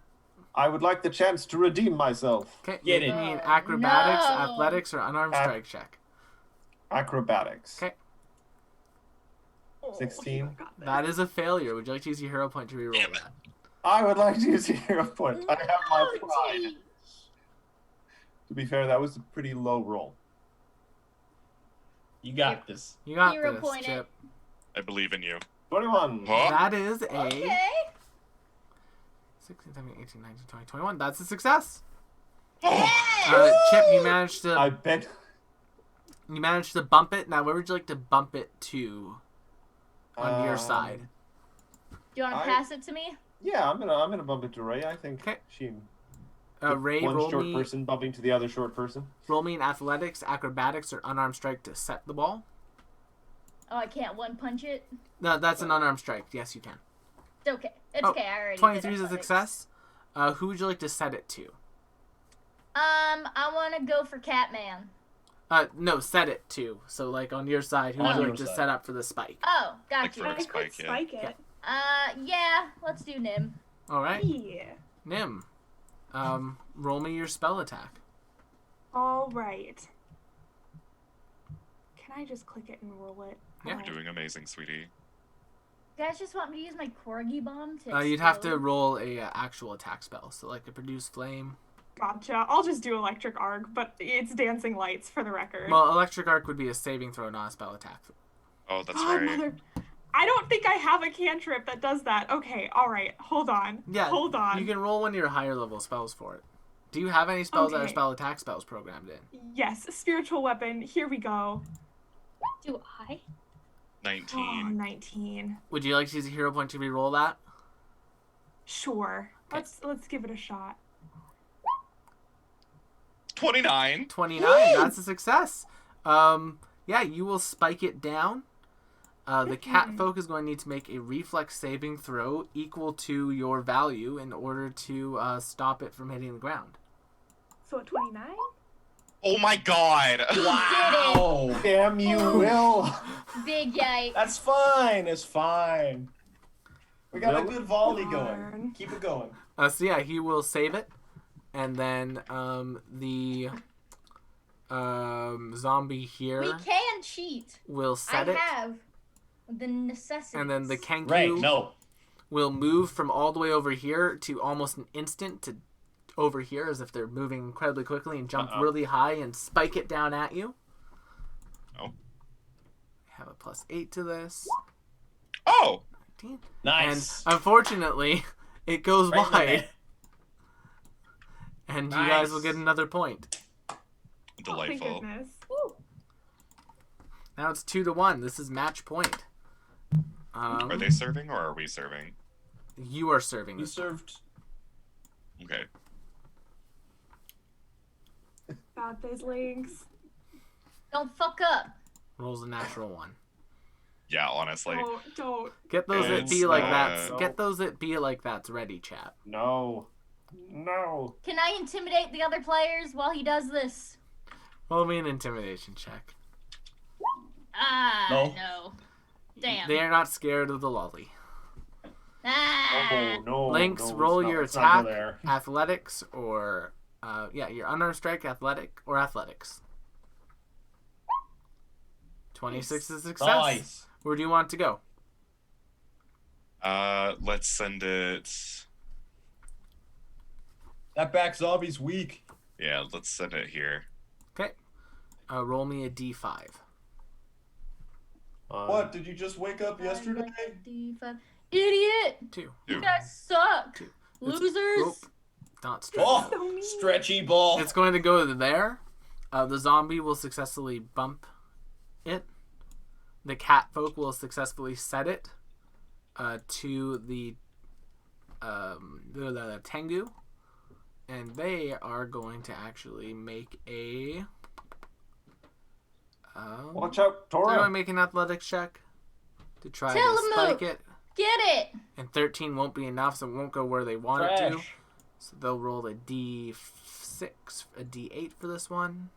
I would like the chance to redeem myself. Okay, Get you it. mean Oh, acrobatics, no. athletics, or unarmed strike check? Acrobatics. Okay. Oh, 16. you got this. That is a failure. Would you like to use your hero point to reroll Damn it. that? I would like to use a hero point. I have my No, pride. T. To be fair, that was a pretty low roll. You got this. You got Hero this, point it. Chip. I believe in you. 21. Huh? That is a Okay. 16, 17, 18, 19, 20, 21. That's a success. Yeah. Chip, you managed to I bet. bump it. Now, where would you like to bump it to on your side? Do you want to I- pass it to me? Yeah, I'm gonna bump it to Ray. I think Okay. she. Ray, one roll short me, person bumping to the other short person. roll me in athletics, acrobatics, or unarmed strike to set the ball. Oh, I can't one punch it. No, that's an unarmed strike. Yes, you can. It's okay. It's Oh, okay. I already. 23 did is a athletics. success. Who would you like to set it to? I want to go for Catman. No, set it to. So, like, on your side, who would On you your like to side. set up for the spike? Oh, got Like you. for I could Spike, yeah. spike it. Yeah, let's do Nim. All right. Yeah. Nim, roll me your spell attack. All right. Can I just click it and roll it? Yeah. Alright. You're doing amazing, sweetie. You guys just want me to use my Corgi bomb to You'd have to explode? roll a actual attack spell, so like a produce flame. Gotcha. I'll just do electric arc, but it's dancing lights for the record. Well, electric arc would be a saving throw, not a spell attack. Oh, that's Oh, right. mother. I don't think I have a cantrip that does that. Okay, all right. Hold on. Yeah, Hold on. You can roll one of your higher level spells for it. Do you have any spells that are Okay. spell attack spells programmed in? Yes, spiritual weapon. Here we go. Do I? 19. Oh, 19. Would you like to use a hero point to re-roll that? Sure. Okay. Let's give it a shot. 29. 29. That's a success. Yeah, you will spike it down. The cat folk is going to need to make a reflex saving throw equal to your value in order to stop it from hitting the ground. So at 29? Oh my god. Wow. Damn you, Will. Big yikes. That's fine. It's fine. We got a Will? good volley Darn. going. Keep it going. So yeah, he will save it, and then the zombie here We can cheat. will set I it, have the necessity. and then the Kenku Right. No. will move from all the way over here to almost an instant to over here, as if they're moving incredibly quickly, and jump really high and spike it down at you. have a +8 to this. Oh, 19. Nice. And unfortunately, it goes Right in the wide. net. And you guys will Nice. get another point. Oh, thank delightful. goodness. Now it's 2-1. This is match point. Are they serving or are we serving? You are serving You this. served. Okay. Got this, Lynx. Don't fuck up. Rolls a natural 1. Yeah, honestly. Don't. Get those that It's, be like uh, that. Get those that be like that's ready, chat. No. Can I intimidate the other players while he does this? Roll me an intimidation check. No. Damn. They are not scared of the lolly. Ah. Oh no. Lynx, no, roll let's not- your let's not go attack, there. athletics, or your unarmed strike, athletic, or athletics. 26 is success. Nice. Where do you want to go? Let's send it. That back zombie's weak. Yeah, let's send it here. Okay. Roll me a d5. What? Did you just wake up yesterday? Idiot! 2. You guys suck. Two. Losers. Nope. Not straight. Oh, So mean. stretchy ball. It's going to go there. The zombie will successfully bump it. The cat folk will successfully set it to the Tengu. And they are going to actually make a... Watch out, they're going to Tora. make an athletics check to try Tell to them spike to- it. Get it. And 13 won't be enough, so it won't go where they want it to. Trash. So they'll roll a d6, a d8 for this one.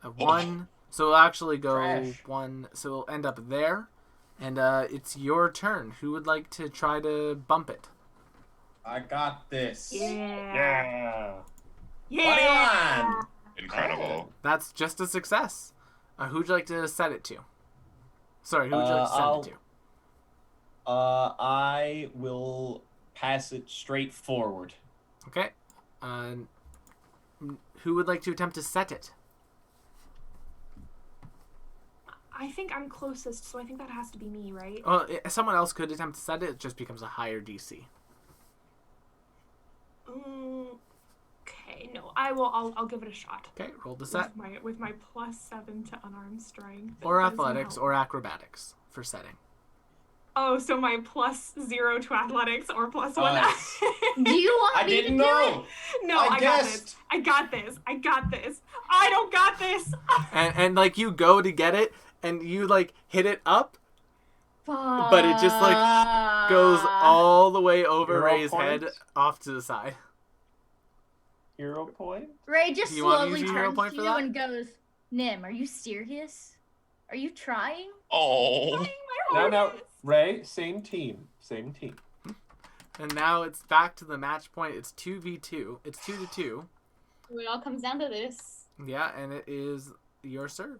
A 1. So it'll actually go Trash. 1. So it'll end up there. And it's your turn. Who would like to try to bump it? I got this. Yeah. Yeah. Yeah. Incredible. That's just a success. Who'd you like to set it to? Sorry, who would you like to send it to? I will pass it straight forward. Okay. Who would like to attempt to set it? I think I'm closest, so I think that has to be me, right? Someone else could attempt to set it. It just becomes a higher DC. Okay, no, I will. I'll give it a shot. Okay, roll the set. With my +7 to unarmed strength. Or That doesn't athletics help. or acrobatics for setting. Oh, so my +0 to athletics or +1. Nice. Do you want I me to didn't do know. No, I I got guessed. this. I got this. I got this. I don't got this. And like you go to get it and you like hit it up, it? but it just like goes all the way over Hero Ray's point? head off to the side. Hero point. Ray just Do you want to slowly use your hero turns point to for you that? and goes, Nim, are you serious? Are you trying? Oh. Now, Ray, same team. Same team. And now it's back to the match point. It's 2v2. It's 2-2. It all comes down to this. Yeah, and it is your serve.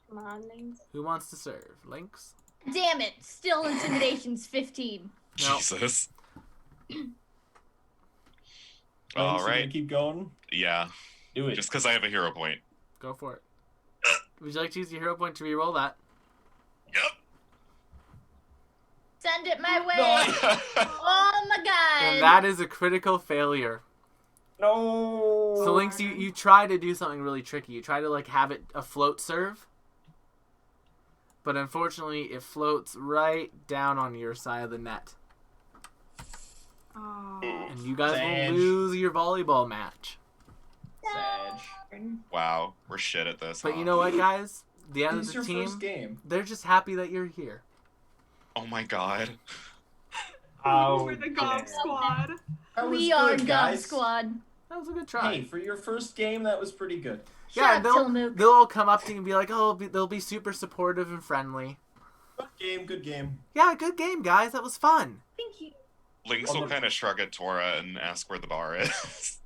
Come on, Lynx. Who wants to serve? Lynx? Damn it! Still intimidation's 15. No. Jesus. Lynx, All you right. gonna keep going. Yeah. Do it. Just because I have a hero point. Go for it. Would you like to use your hero point to reroll that? Yep. Send it my way. No. Oh my god. And that is a critical failure. No. So Lynx, you try to do something really tricky. You try to like have it a float serve. But unfortunately, it floats right down on your side of the net. Oh. And you guys Sag. will lose your volleyball match. Sag. Wow, we're shit at this. But huh? you know what, guys? The end It's of your the team, first game. they're just happy that you're here. Oh my god. Oh, We're the Gob yeah. Squad. That was We are good, Gum guys. Squad. That was a good try. Hey, for your first game, that was pretty good. Yeah, Shut up, Tillamook. they'll all come up to you and be like, oh, they'll be super supportive and friendly. Good game, good game. Yeah, good game, guys. That was fun. Thank you. Lynx will kind of shrug at Tora and ask where the bar is.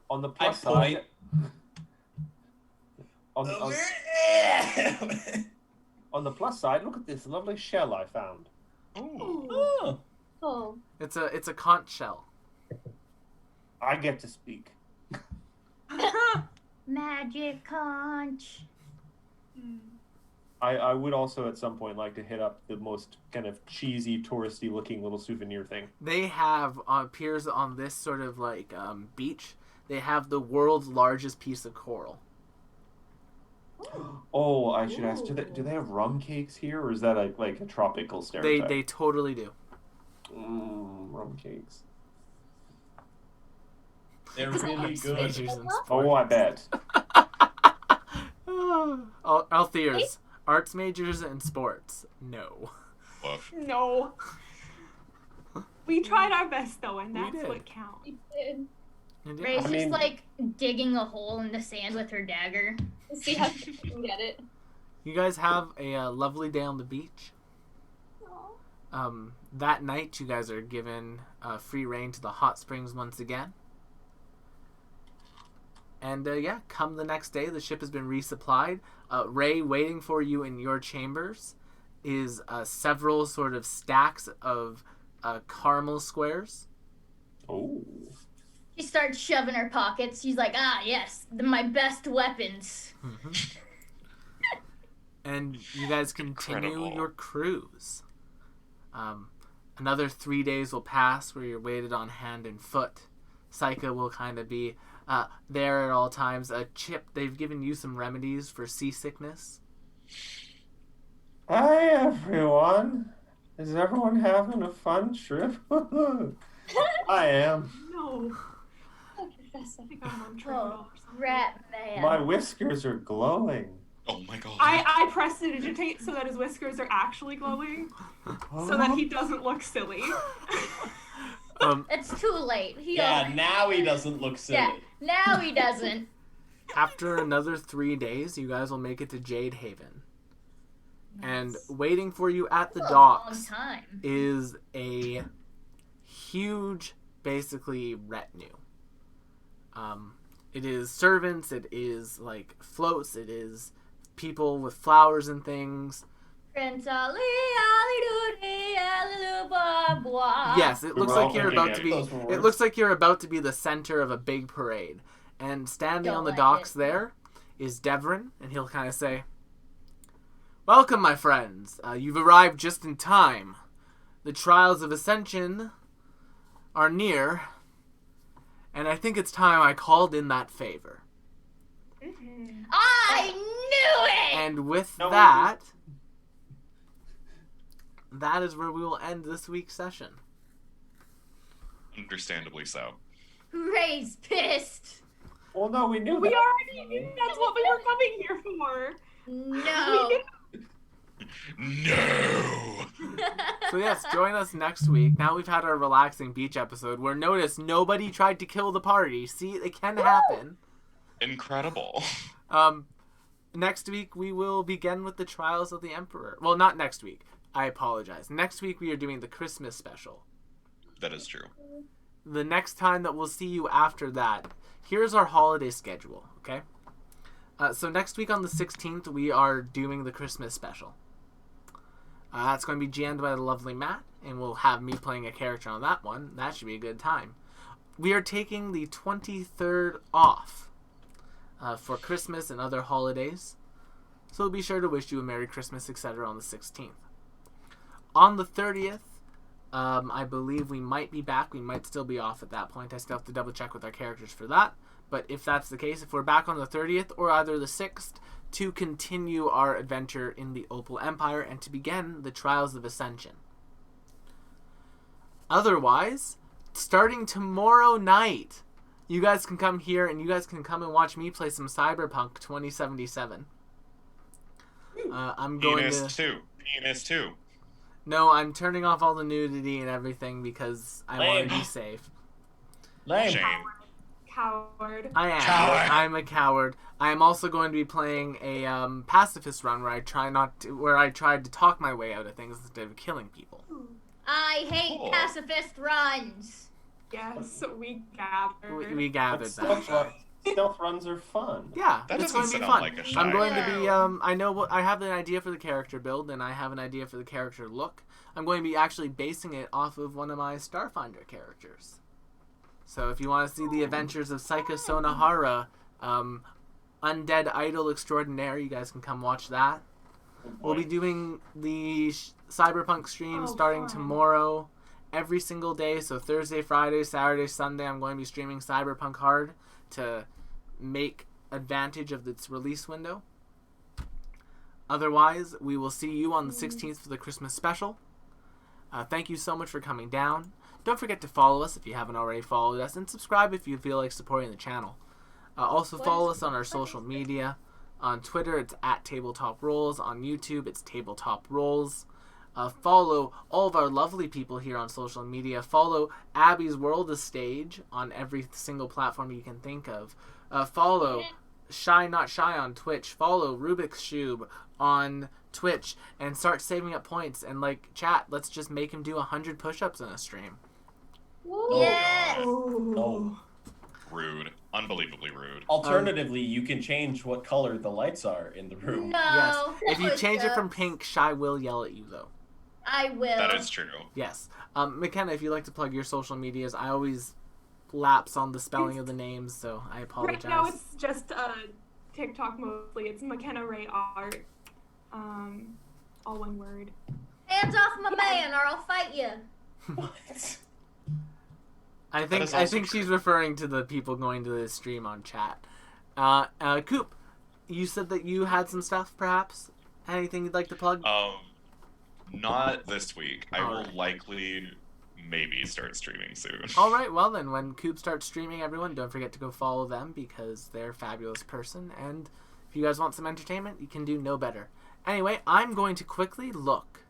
On the plus I point. side. On the plus side, look at this lovely shell I found. Ooh. Oh, Oh. It's a conch shell. I get to speak. Magic conch. I would also at some point like to hit up the most kind of cheesy, touristy looking little souvenir thing. They have on piers on this sort of like beach. They have the world's largest piece of coral. Oh, I should ask, do they have rum cakes here, or is that like a tropical stereotype? They totally do. Rum cakes. They're really good. Majors and Oh, I bet. Althea's arts majors and sports. No. Woof. No. We tried our best though, and We that's did. what counts. We did. Ray's I just mean- like digging a hole in the sand with her dagger. We'll see how you can get it. You guys have a lovely day on the beach. Aw. That night, you guys are given free reign to the hot springs once again. And yeah, come the next day, the ship has been resupplied. Ray, waiting for you in your chambers is several sort of stacks of caramel squares. Oh. She starts shoving her pockets. She's like, ah, yes, my best weapons. And you guys continue Incredible. your cruise. Another 3 days will pass where you're weighted on hand and foot. Psyche will kind of be there at all times. Chip, they've given you some remedies for seasickness. Hi, everyone. Is everyone having a fun trip? I am. No. Oh, Professor. I think I'm on trail or something. Rat man. My whiskers are glowing. Oh my god. I prestidigitate so that his whiskers are actually glowing, so that he doesn't look silly. It's too late. He Yeah, already- now he doesn't look silly. Yeah, now he doesn't. After another 3 days, you guys will make it to Jade Haven. And waiting for you at the That's a long docks time. is a huge, basically, retinue. It is servants, it is like floats, it is people with flowers and things. Prince Ali, Ali Doody, Ali Blah, blah. Yes, it We looks were all like you're thinking about to it. be. Those were It words. looks like you're about to be the center of a big parade. And standing Don't on the like docks it. there is Devrin, and he'll kind of say, "Welcome, my friends. You've arrived just in time. The trials of ascension are near, and I think it's time I called in that favor." I knew it! And with No, that, that is where we will end this week's session. Understandably so. Ray's pissed. Well, no, we knew We that. already knew that's what we were coming here for. No. No. So yes, join us next week. Now we've had our relaxing beach episode where notice nobody tried to kill the party. See, it can happen. Incredible. Next week we will begin with the Trials of the Emperor. Well, not next week. I apologize. Next week we are doing the Christmas special. That is true. The next time that we'll see you after that, here's our holiday schedule, okay? So next week on the 16th, we are doing the Christmas special. That's going to be jammed by the lovely Matt, and we'll have me playing a character on that one. That should be a good time. We are taking the 23rd off for Christmas and other holidays, so be sure to wish you a Merry Christmas, etc. on the 16th. On the 30th, I believe we might be back. We might still be off at that point. I still have to double check with our characters for that. But if that's the case, if we're back on the 30th or either the 6th to continue our adventure in the Opal Empire and to begin the Trials of Ascension. Otherwise, starting tomorrow night, you guys can come here and you guys can come and watch me play some Cyberpunk 2077. I'm going Penis to... too. Penis too. No, I'm turning off all the nudity and everything because I want Lame. to be safe. Lame. Shame. Coward. I am. Coward. I'm a coward. I am also going to be playing a pacifist run where I tried to talk my way out of things instead of killing people. I hate Cool. pacifist runs. Yes, we gathered. We gathered Stealth, that. stealth runs are fun. Yeah, That it's doesn't going to be sound fun. like a I'm shy going to be. town. I know what I have an idea for the character build, and I have an idea for the character look. I'm going to be actually basing it off of one of my Starfinder characters. So if you want to see the adventures of Saika Sonohara, Undead Idol Extraordinaire. You guys can come watch that. We'll be doing the Cyberpunk stream starting tomorrow every single day. So Thursday, Friday, Saturday, Sunday, I'm going to be streaming Cyberpunk hard to make advantage of its release window. Otherwise, we will see you on the 16th for the Christmas special. Thank you so much for coming down. Don't forget to follow us if you haven't already followed us, and subscribe if you feel like supporting the channel. Also follow us on our social media. On Twitter, it's @TabletopRolls. On YouTube, it's Tabletop Rolls. Follow all of our lovely people here on social media. Follow Abby's World of Stage on every single platform you can think of. Follow Shy Not Shy on Twitch. Follow Rubik's Shube on Twitch and start saving up points. And like, chat, let's just make him do 100 push-ups in a stream. Yes. Oh. Rude. Unbelievably rude. Alternatively, you can change what color the lights are in the room. No. Yes. If you push change it from ups. pink, Shy will yell at you though. I will. That is true. Yes. McKenna, if you'd like to plug your social medias, I always lapse on the spelling of the names, so I apologize. Right now it's just TikTok mostly. It's McKenna Ray Art. All one word. Hands off my man, or I'll fight you. I is think also she's referring to the people going to the stream on chat. Coop, you said that you had some stuff, perhaps? Anything you'd like to plug? Not this week. I will Alright. likely maybe start streaming soon. All right, well then, when Coop starts streaming, everyone, don't forget to go follow them because they're a fabulous person. And if you guys want some entertainment, you can do no better. Anyway, I'm going to quickly look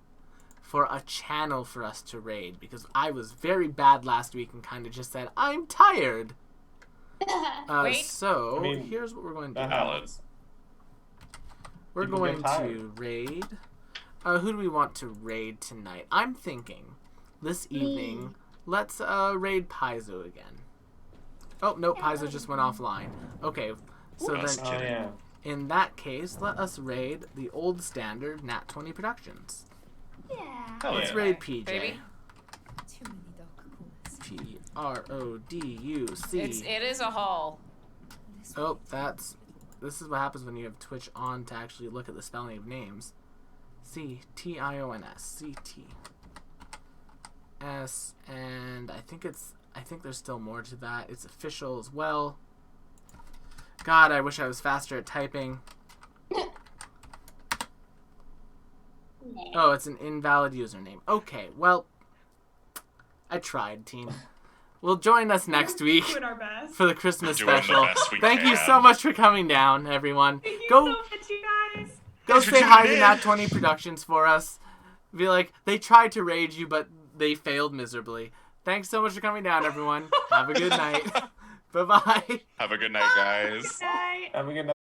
for a channel for us to raid because I was very bad last week and kind of just said, I'm tired. Wait. So, I mean, here's what we're going to do. That happens. We're People going get tired. to raid. Who do we want to raid tonight? I'm thinking this evening, let's raid Paizo again. Oh, no, Paizo just went offline. Okay, so That's then Oh kidding. yeah. in that case, let us raid the old standard Nat 20 Productions. Yeah. Hell Let's yeah. raid PJ. Baby. P-R-O-D-U-C. It is a haul. Oh, this is what happens when you have Twitch on to actually look at the spelling of names. C-T-I-O-N-S. C-T-S, and I think there's still more to that. It's official as well. God, I wish I was faster at typing. Oh, it's an invalid username. Okay, well, I tried, team. Well, join us next week Doing our best. for the Christmas Doing the special. best we Thank you can. so much for coming down, everyone. Thank you Go so much, you guys. Go Thanks for say hi tuning to in. Nat 20 Productions for us. Be like, they tried to rage you, but they failed miserably. Thanks so much for coming down, everyone. Have a good night. Bye-bye. Have a good night, guys. Good night. Have a good night.